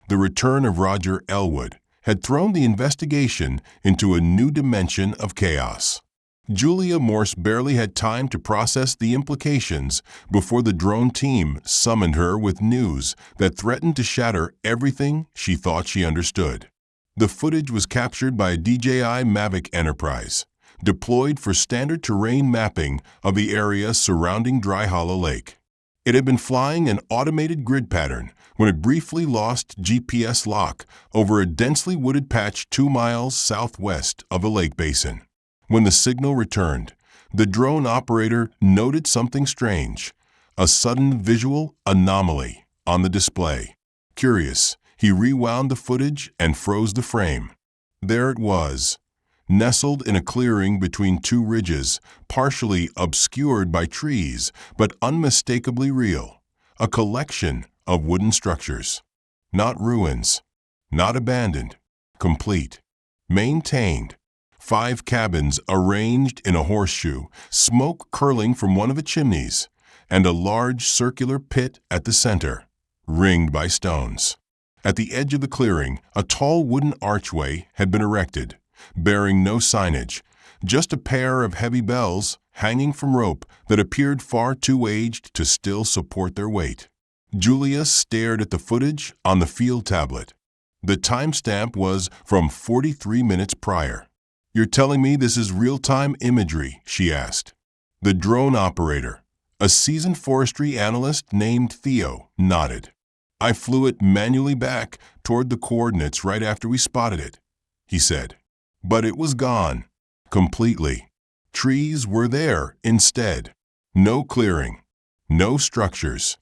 The return of Roger Elwood had thrown the investigation into a new dimension of chaos. Julia Morse barely had time to process the implications before the drone team summoned her with news that threatened to shatter everything she thought she understood. The footage was captured by a DJI Mavic Enterprise, deployed for standard terrain mapping of the area surrounding Dry Hollow Lake. It had been flying an automated grid pattern when it briefly lost GPS lock over a densely wooded patch 2 miles southwest of the lake basin. When the signal returned, the drone operator noted something strange, a sudden visual anomaly on the display. Curious, he rewound the footage and froze the frame. There it was, nestled in a clearing between two ridges, partially obscured by trees, but unmistakably real, a collection of wooden structures. Not ruins, not abandoned, complete, maintained. 5 cabins arranged in a horseshoe, smoke curling from one of the chimneys, and a large circular pit at the center, ringed by stones. At the edge of the clearing, a tall wooden archway had been erected, bearing no signage, just a pair of heavy bells hanging from rope that appeared far too aged to still support their weight. Julia stared at the footage on the field tablet. The timestamp was from 43 minutes prior. "You're telling me this is real-time imagery?" she asked. The drone operator, a seasoned forestry analyst named Theo, nodded. "I flew it manually back toward the coordinates right after we spotted it," he said. But it was gone, completely. Trees were there instead. No clearing, no structures,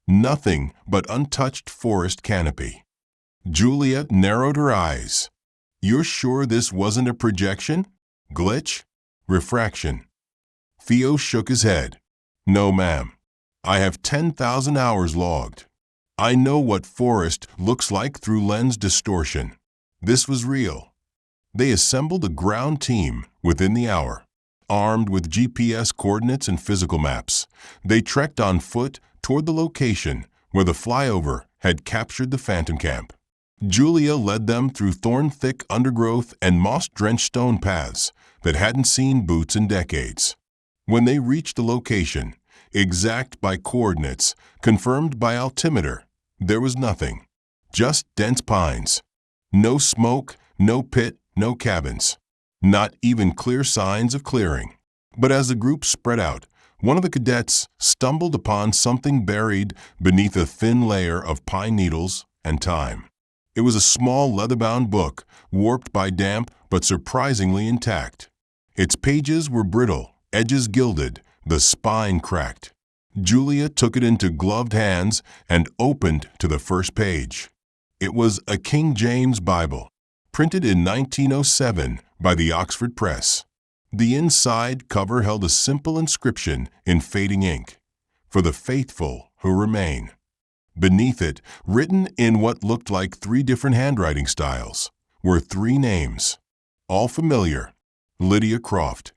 nothing but untouched forest canopy. Julia narrowed her eyes. "You're sure this wasn't a projection? Glitch? Refraction?" Theo shook his head. "No, ma'am. I have 10,000 hours logged. I know what forest looks like through lens distortion. This was real." They assembled a ground team within the hour. Armed with GPS coordinates and physical maps, they trekked on foot toward the location where the flyover had captured the Phantom Camp. Julia led them through thorn-thick undergrowth and moss-drenched stone paths that hadn't seen boots in decades. When they reached the location, exact by coordinates, confirmed by altimeter, there was nothing. Just dense pines. No smoke, no pit, no cabins. Not even clear signs of clearing. But as the group spread out, one of the cadets stumbled upon something buried beneath a thin layer of pine needles and thyme. It was a small leather-bound book, warped by damp but surprisingly intact. Its pages were brittle, edges gilded, the spine cracked. Julia took it into gloved hands and opened to the first page. It was a King James Bible, printed in 1907 by the Oxford Press. The inside cover held a simple inscription in fading ink, "For the faithful who remain." Beneath it, written in what looked like 3 different handwriting styles, were 3 names, all familiar: Lydia Croft,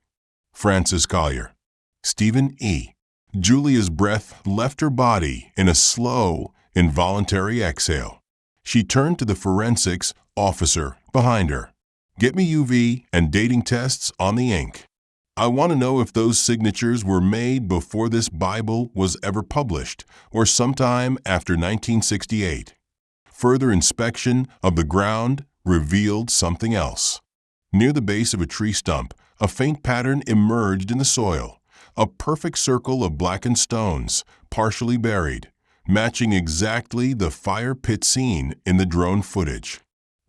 Francis Collier, Stephen E. Julia's breath left her body in a slow, involuntary exhale. She turned to the forensics officer behind her. "Get me UV and dating tests on the ink. I want to know if those signatures were made before this Bible was ever published or sometime after 1968. Further inspection of the ground revealed something else. Near the base of a tree stump, a faint pattern emerged in the soil, a perfect circle of blackened stones, partially buried, matching exactly the fire pit scene in the drone footage.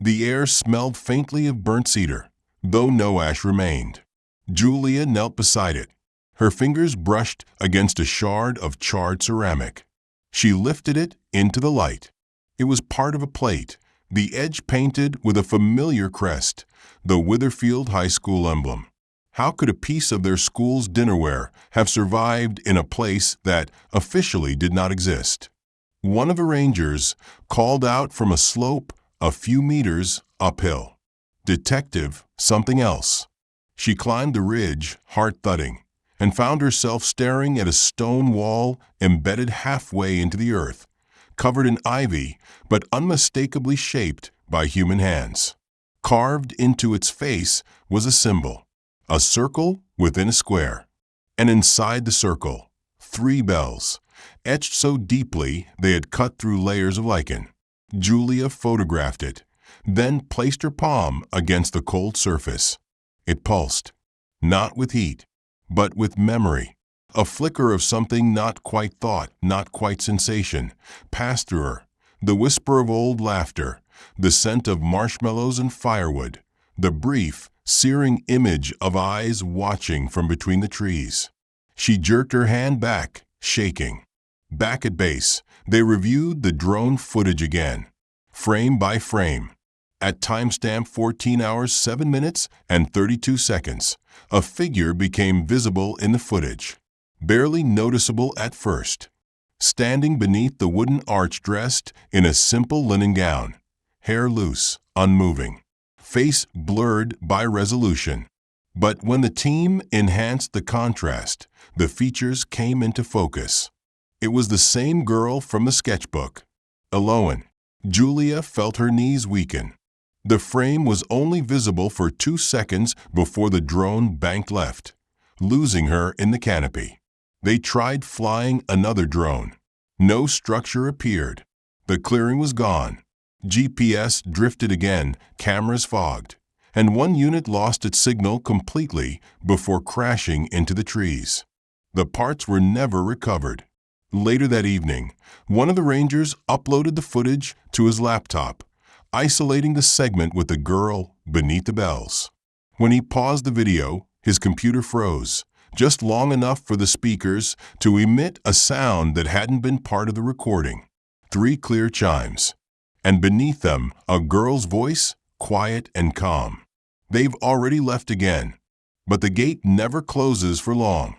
The air smelled faintly of burnt cedar, though no ash remained. Julia knelt beside it. Her fingers brushed against a shard of charred ceramic. She lifted it into the light. It was part of a plate, the edge painted with a familiar crest, the Witherfield High School emblem. How could a piece of their school's dinnerware have survived in a place that officially did not exist? One of the rangers called out from a slope a few meters uphill. "Detective, something else." She climbed the ridge, heart thudding, and found herself staring at a stone wall embedded halfway into the earth, covered in ivy but unmistakably shaped by human hands. Carved into its face was a symbol, a circle within a square, and inside the circle, 3 bells, etched so deeply they had cut through layers of lichen. Julia photographed it, then placed her palm against the cold surface. It pulsed, not with heat, but with memory. A flicker of something not quite thought, not quite sensation, passed through her. The whisper of old laughter, the scent of marshmallows and firewood, the brief, searing image of eyes watching from between the trees. She jerked her hand back, shaking. Back at base, they reviewed the drone footage again, frame by frame. At timestamp 14 hours 7 minutes and 32 seconds, a figure became visible in the footage, barely noticeable at first. Standing beneath the wooden arch, dressed in a simple linen gown, hair loose, unmoving, face blurred by resolution. But when the team enhanced the contrast, the features came into focus. It was the same girl from the sketchbook, Eloan. Julia felt her knees weaken. The frame was only visible for 2 seconds before the drone banked left, losing her in the canopy. They tried flying another drone. No structure appeared. The clearing was gone. GPS drifted again, cameras fogged, and one unit lost its signal completely before crashing into the trees. The parts were never recovered. Later that evening, one of the rangers uploaded the footage to his laptop, isolating the segment with the girl beneath the bells. When he paused the video, his computer froze, just long enough for the speakers to emit a sound that hadn't been part of the recording. 3 clear chimes. And beneath them, a girl's voice, quiet and calm. "They've already left again, but the gate never closes for long."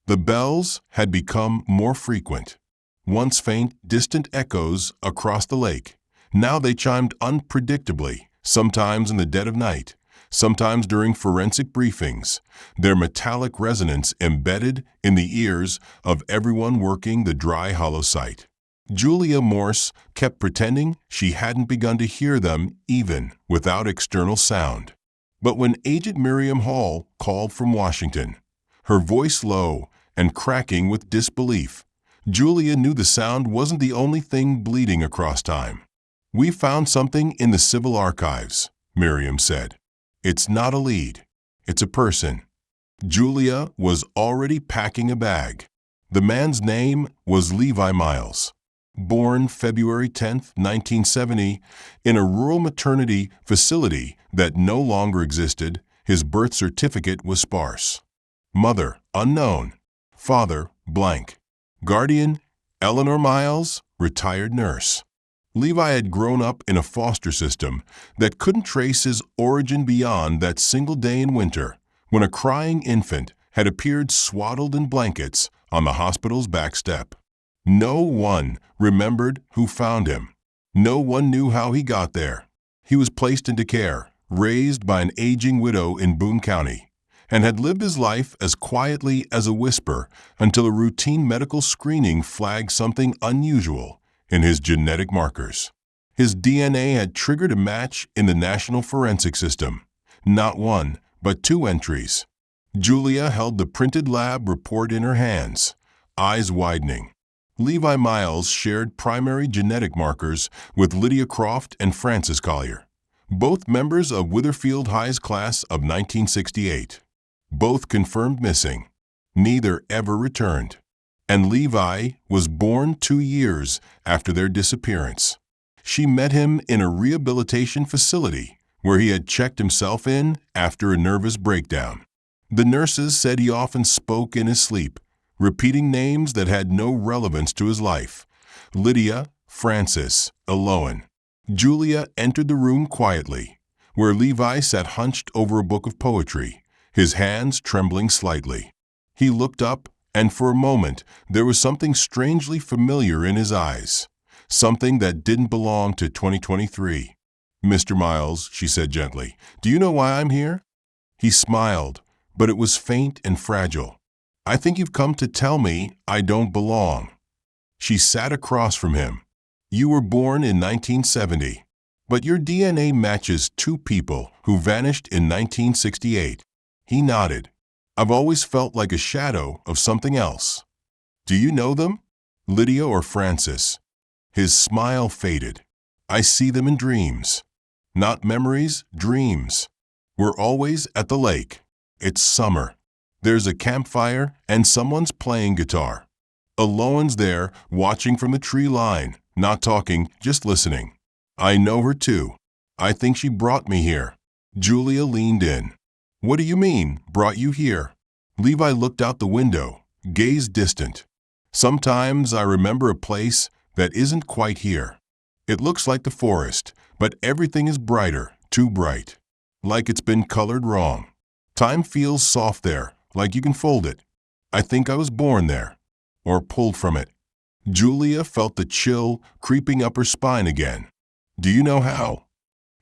The bells had become more frequent. Once faint, distant echoes across the lake. Now they chimed unpredictably, sometimes in the dead of night, sometimes during forensic briefings, their metallic resonance embedded in the ears of everyone working the dry hollow site. Julia Morse kept pretending she hadn't begun to hear them even without external sound. But when aged Miriam Hall called from Washington, her voice low and cracking with disbelief, Julia knew the sound wasn't the only thing bleeding across time. "We found something in the civil archives," Miriam said. "It's not a lead. It's a person." Julia was already packing a bag. The man's name was Levi Miles. Born February 10, 1970, in a rural maternity facility that no longer existed, his birth certificate was sparse. Mother, unknown. Father, blank. Guardian, Eleanor Miles, retired nurse. Levi had grown up in a foster system that couldn't trace his origin beyond that single day in winter when a crying infant had appeared swaddled in blankets on the hospital's back step. No one remembered who found him. No one knew how he got there. He was placed into care, raised by an aging widow in Boone County, and had lived his life as quietly as a whisper until a routine medical screening flagged something unusual in his genetic markers. His DNA had triggered a match in the National Forensic System. Not one, but 2 entries. Julia held the printed lab report in her hands, eyes widening. Levi Miles shared primary genetic markers with Lydia Croft and Frances Collier, both members of Witherfield High's class of 1968. Both confirmed missing. Neither ever returned. And Levi was born 2 years after their disappearance. She met him in a rehabilitation facility where he had checked himself in after a nervous breakdown. The nurses said he often spoke in his sleep, repeating names that had no relevance to his life. Lydia, Frances, Eloan. Julia entered the room quietly, where Levi sat hunched over a book of poetry, his hands trembling slightly. He looked up, and for a moment there was something strangely familiar in his eyes, something that didn't belong to 2023. "Mr. Miles," she said gently, "do you know why I'm here?" He smiled, but it was faint and fragile. "I think you've come to tell me I don't belong." She sat across from him. "You were born in 1970, but your DNA matches 2 people who vanished in 1968. He nodded. "I've always felt like a shadow of something else." "Do you know them? Lydia or Frances?" His smile faded. "I see them in dreams. Not memories, dreams. We're always at the lake. It's summer. There's a campfire and someone's playing guitar. Eloan's there, watching from the tree line, not talking, just listening. I know her too. I think she brought me here." Julia leaned in. "What do you mean, brought you here?" Levi looked out the window, gaze distant. "Sometimes I remember a place that isn't quite here. It looks like the forest, but everything is brighter, too bright. Like it's been colored wrong. Time feels soft there, like you can fold it. I think I was born there, or pulled from it." Julia felt the chill creeping up her spine again. "Do you know how?"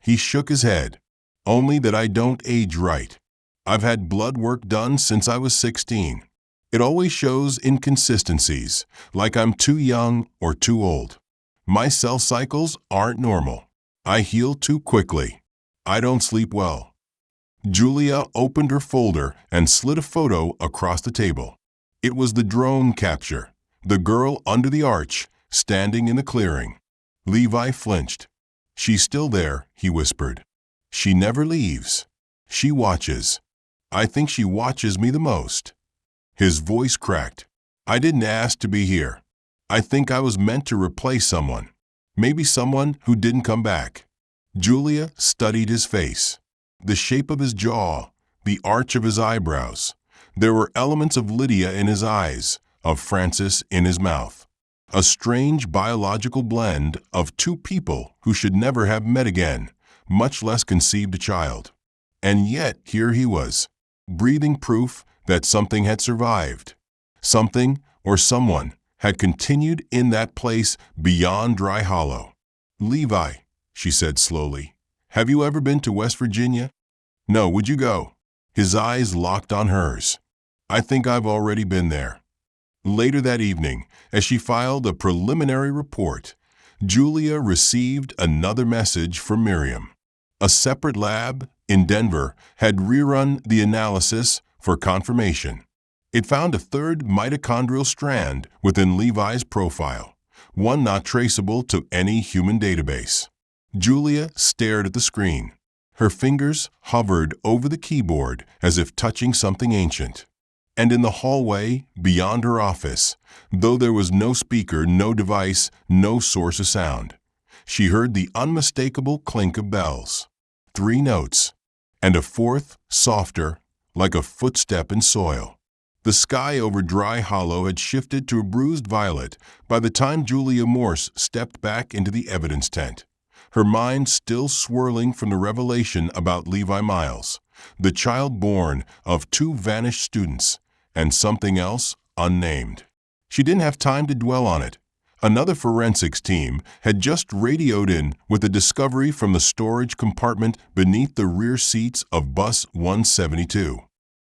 He shook his head. "Only that I don't age right. I've had blood work done since I was 16. It always shows inconsistencies, like I'm too young or too old. My cell cycles aren't normal. I heal too quickly. I don't sleep well." Julia opened her folder and slid a photo across the table. It was the drone capture, the girl under the arch, standing in the clearing. Levi flinched. "She's still there," he whispered. "She never leaves. She watches. I think she watches me the most." His voice cracked. "I didn't ask to be here. I think I was meant to replace someone. Maybe someone who didn't come back." Julia studied his face. The shape of his jaw, the arch of his eyebrows. There were elements of Lydia in his eyes, of Frances in his mouth. A strange biological blend of 2 people who should never have met again, much less conceived a child. And yet here he was, breathing proof that something had survived. Something or someone had continued in that place beyond Dry Hollow. "Levi," she said slowly, "have you ever been to West Virginia?" "No, would you go?" His eyes locked on hers. "I think I've already been there." Later that evening, as she filed a preliminary report, Julia received another message from Miriam. A separate lab in Denver had rerun the analysis for confirmation. It found a third mitochondrial strand within Levi's profile, one not traceable to any human database. Julia stared at the screen. Her fingers hovered over the keyboard as if touching something ancient. And in the hallway beyond her office, though there was no speaker, no device, no source of sound, she heard the unmistakable clink of bells. 3 notes, and a fourth, softer, like a footstep in soil. The sky over Dry Hollow had shifted to a bruised violet by the time Julia Morse stepped back into the evidence tent, her mind still swirling from the revelation about Levi Miles, the child born of 2 vanished students, and something else unnamed. She didn't have time to dwell on it. Another forensics team had just radioed in with a discovery from the storage compartment beneath the rear seats of Bus 172.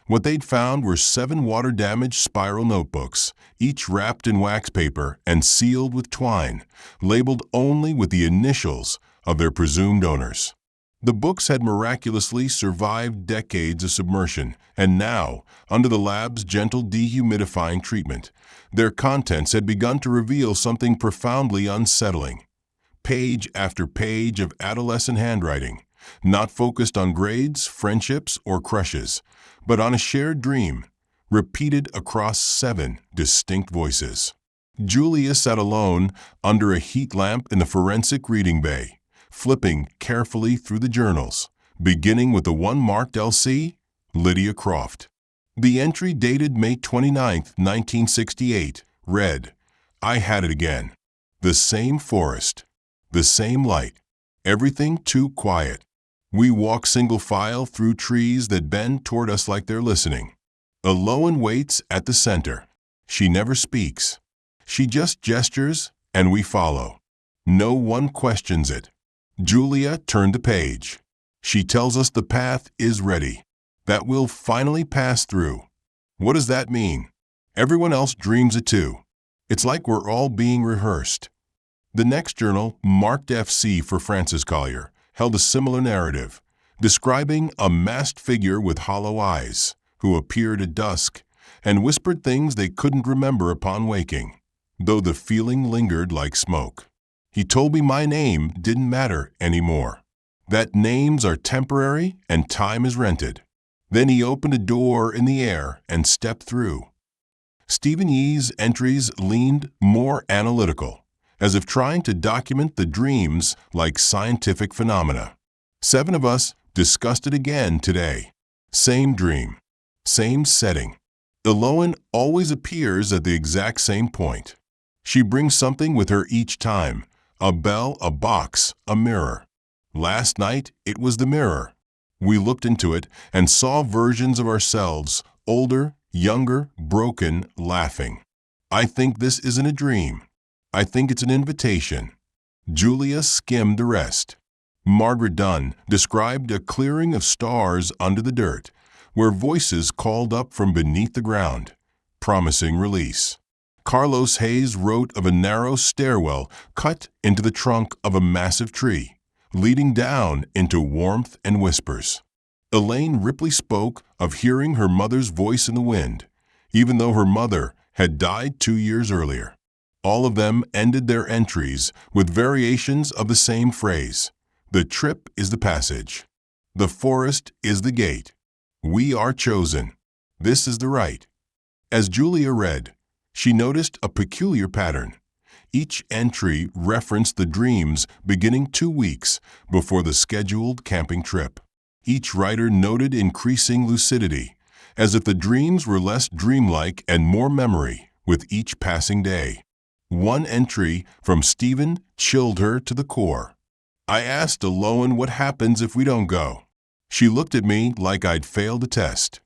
What they'd found were 7 water-damaged spiral notebooks, each wrapped in wax paper and sealed with twine, labeled only with the initials of their presumed owners. The books had miraculously survived decades of submersion, and now, under the lab's gentle dehumidifying treatment, their contents had begun to reveal something profoundly unsettling. Page after page of adolescent handwriting, not focused on grades, friendships, or crushes, but on a shared dream, repeated across 7 distinct voices. Julia sat alone under a heat lamp in the forensic reading bay, flipping carefully through the journals, beginning with the one marked LC, Lydia Croft. The entry dated May 29, 1968, read, "I had it again. The same forest, the same light, everything too quiet. We walk single file through trees that bend toward us like they're listening. Aloan waits at the center. She never speaks. She just gestures, and we follow. No one questions it." Julia turned the page. She tells us the path is ready, that we'll finally pass through. What does that mean? Everyone else dreams it too. It's like we're all being rehearsed. The next journal, marked FC for Francis Collier, held a similar narrative, describing a masked figure with hollow eyes, who appeared at dusk and whispered things they couldn't remember upon waking, though the feeling lingered like smoke. He told me my name didn't matter anymore, that names are temporary and time is rented. Then he opened a door in the air and stepped through. Stephen Yee's entries leaned more analytical, as if trying to document the dreams like scientific phenomena. 7 of us discussed it again today. Same dream, same setting. Aloan always appears at the exact same point. She brings something with her each time, a bell, a box, a mirror. Last night, it was the mirror. We looked into it and saw versions of ourselves, older, younger, broken, laughing. I think this isn't a dream. I think it's an invitation. Julia skimmed the rest. Margaret Dunn described a clearing of stars under the dirt, where voices called up from beneath the ground, promising release. Carlos Hayes wrote of a narrow stairwell cut into the trunk of a massive tree, leading down into warmth and whispers. Elaine Ripley spoke of hearing her mother's voice in the wind, even though her mother had died 2 years earlier. All of them ended their entries with variations of the same phrase. The trip is the passage. The forest is the gate. We are chosen. This is the right. As Julia read, she noticed a peculiar pattern. Each entry referenced the dreams beginning 2 weeks before the scheduled camping trip. Each writer noted increasing lucidity, as if the dreams were less dreamlike and more memory with each passing day. One entry from Stephen chilled her to the core. I asked Aloan what happens if we don't go. She looked at me like I'd failed a test.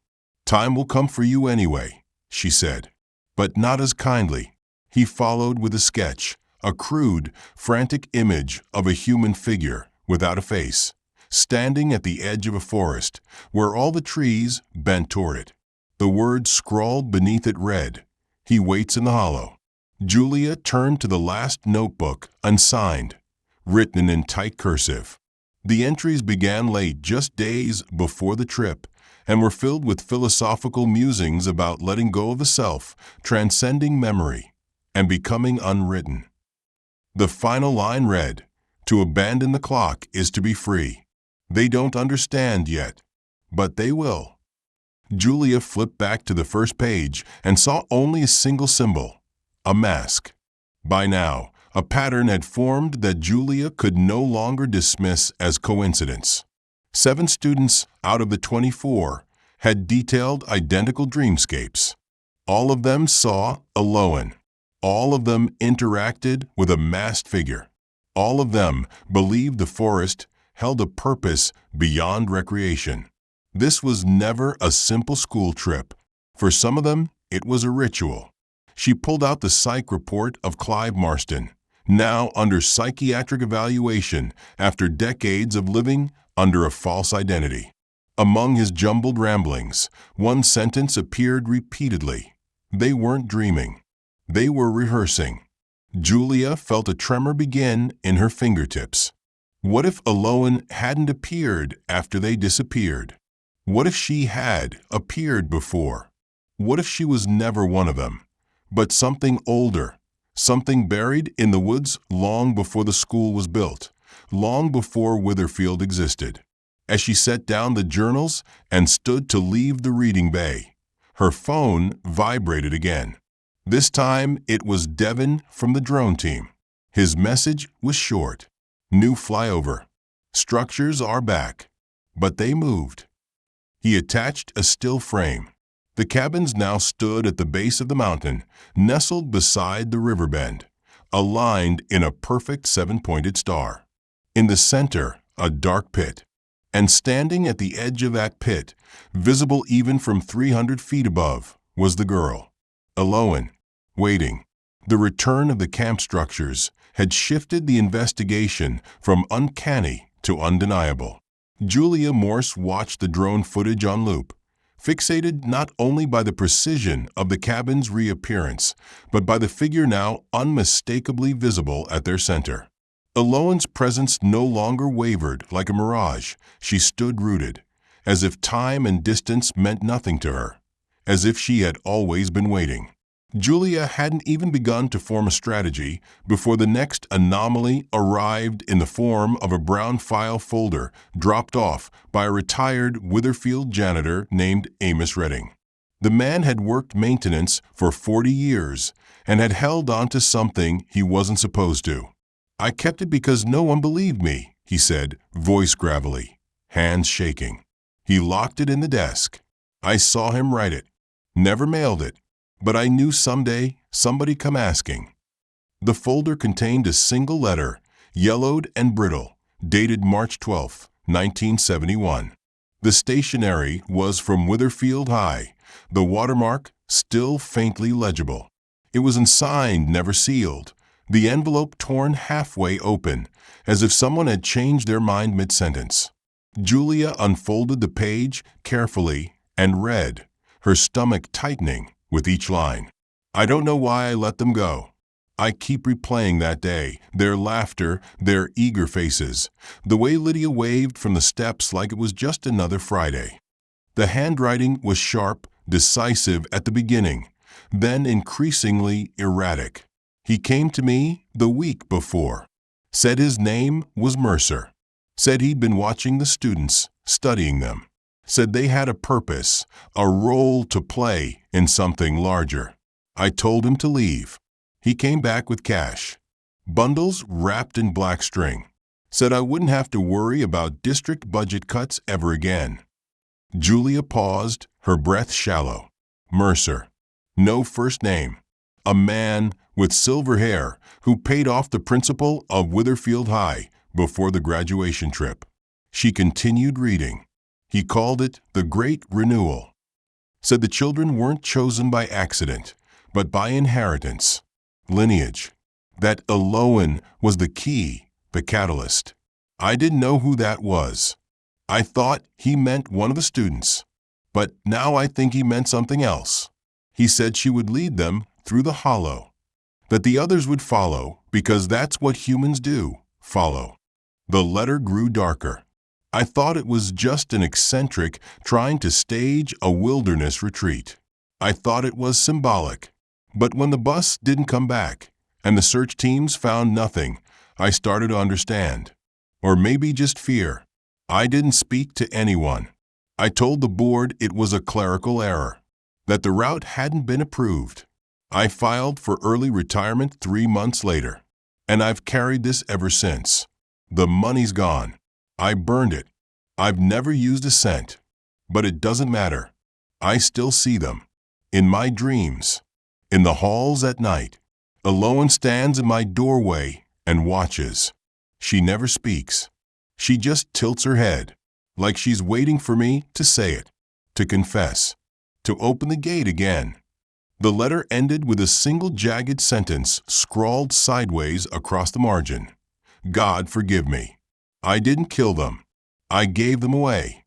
Time will come for you anyway, she said, but not as kindly. He followed with a sketch, a crude, frantic image of a human figure without a face, standing at the edge of a forest where all the trees bent toward it. The words scrawled beneath it read, He waits in the hollow. Julia turned to the last notebook, unsigned, written in tight cursive. The entries began late, just days before the trip, and were filled with philosophical musings about letting go of the self, transcending memory, and becoming unwritten. The final line read, "To abandon the clock is to be free." They don't understand yet, but they will. Julia flipped back to the first page and saw only a single symbol, a mask. By now, a pattern had formed that Julia could no longer dismiss as coincidence. 7 students out of the 24 had detailed identical dreamscapes. All of them saw Eloan. All of them interacted with a masked figure. All of them believed the forest held a purpose beyond recreation. This was never a simple school trip. For some of them, it was a ritual. She pulled out the psych report of Clive Marston, now under psychiatric evaluation after decades of living under a false identity. Among his jumbled ramblings, one sentence appeared repeatedly. They weren't dreaming. They were rehearsing. Julia felt a tremor begin in her fingertips. What if Eloan hadn't appeared after they disappeared? What if she had appeared before? What if she was never one of them, but something older, something buried in the woods long before the school was built, long before Witherfield existed? As she set down the journals and stood to leave the reading bay, her phone vibrated again. This time it was Devin from the drone team. His message was short. New flyover. Structures are back. But they moved. He attached a still frame. The cabins now stood at the base of the mountain, nestled beside the river bend, aligned in a perfect 7-pointed star. In the center, a dark pit. And standing at the edge of that pit, visible even from 300 feet above, was the girl, Eloan, waiting. The return of the camp structures had shifted the investigation from uncanny to undeniable. Julia Morse watched the drone footage on loop, fixated not only by the precision of the cabin's reappearance, but by the figure now unmistakably visible at their center. Eloan's presence no longer wavered like a mirage. She stood rooted, as if time and distance meant nothing to her, as if she had always been waiting. Julia hadn't even begun to form a strategy before the next anomaly arrived in the form of a brown file folder dropped off by a retired Witherfield janitor named Amos Redding. The man had worked maintenance for 40 years and had held on to something he wasn't supposed to. "I kept it because no one believed me," he said, voice gravelly, hands shaking. He locked it in the desk. "I saw him write it. Never mailed it. But I knew someday somebody come asking." The folder contained a single letter, yellowed and brittle, dated March 12, 1971. The stationery was from Witherfield High, the watermark still faintly legible. It was unsigned, never sealed, the envelope torn halfway open, as if someone had changed their mind mid-sentence. Julia unfolded the page carefully and read, her stomach tightening with each line. "I don't know why I let them go. I keep replaying that day, their laughter, their eager faces, the way Lydia waved from the steps like it was just another Friday. The handwriting was sharp, decisive at the beginning, then increasingly erratic. He came to me the week before, said his name was Mercer, said he'd been watching the students, studying them, said they had a purpose, a role to play in something larger. I told him to leave. He came back with cash, bundles wrapped in black string, said I wouldn't have to worry about district budget cuts ever again." Julia paused, her breath shallow. Mercer. No first name. A man with silver hair who paid off the principal of Witherfield High before the graduation trip. She continued reading. He called it the Great Renewal. Said the children weren't chosen by accident, but by inheritance, lineage. That Eloan was the key, the catalyst. I didn't know who that was. I thought he meant one of the students, but now I think he meant something else. He said she would lead them through the hollow, that the others would follow because that's what humans do, follow. The letter grew darker. I thought it was just an eccentric trying to stage a wilderness retreat. I thought it was symbolic. But when the bus didn't come back and the search teams found nothing, I started to understand. Or maybe just fear. I didn't speak to anyone. I told the board it was a clerical error, that the route hadn't been approved. I filed for early retirement 3 months later, and I've carried this ever since. The money's gone. I burned it. I've never used a cent. But it doesn't matter. I still see them. In my dreams. In the halls at night. Aloan stands in my doorway and watches. She never speaks. She just tilts her head, like she's waiting for me to say it, to confess, to open the gate again. The letter ended with a single jagged sentence scrawled sideways across the margin. God forgive me. I didn't kill them. I gave them away.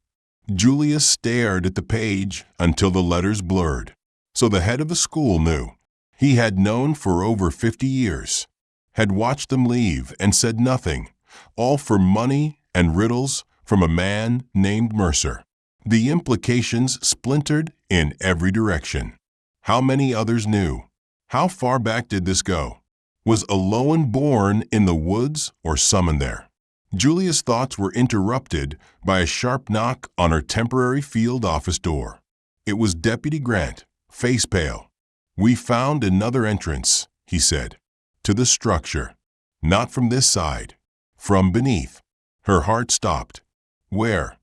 Julia stared at the page until the letters blurred. So the head of the school knew. He had known for over 50 years. Had watched them leave and said nothing, all for money and riddles from a man named Mercer. The implications splintered in every direction. How many others knew? How far back did this go? Was Aloan born in the woods or summoned there? Julia's thoughts were interrupted by a sharp knock on her temporary field office door. It was Deputy Grant, face pale. We found another entrance, he said, to the structure. Not from this side. From beneath. Her heart stopped. Where?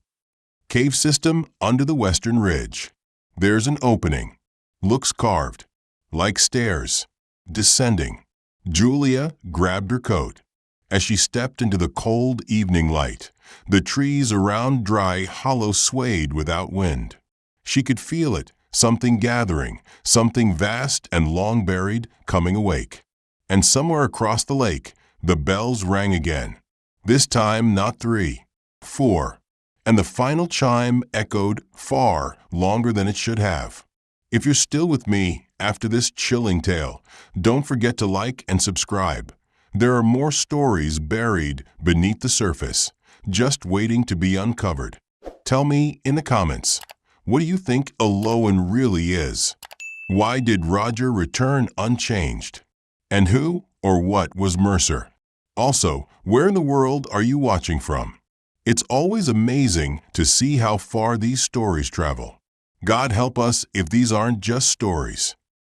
Cave system under the western ridge. There's an opening. Looks carved. Like stairs. Descending. Julia grabbed her coat. As she stepped into the cold evening light, the trees around Dry Hollow swayed without wind. She could feel it, something gathering, something vast and long buried coming awake. And somewhere across the lake, the bells rang again. This time not 3, 4. And the final chime echoed far longer than it should have. If you're still with me after this chilling tale, don't forget to like and subscribe. There are more stories buried beneath the surface, just waiting to be uncovered. Tell me in the comments, what do you think Aloan really is? Why did Roger return unchanged? And who or what was Mercer? Also, where in the world are you watching from? It's always amazing to see how far these stories travel. God help us if these aren't just stories.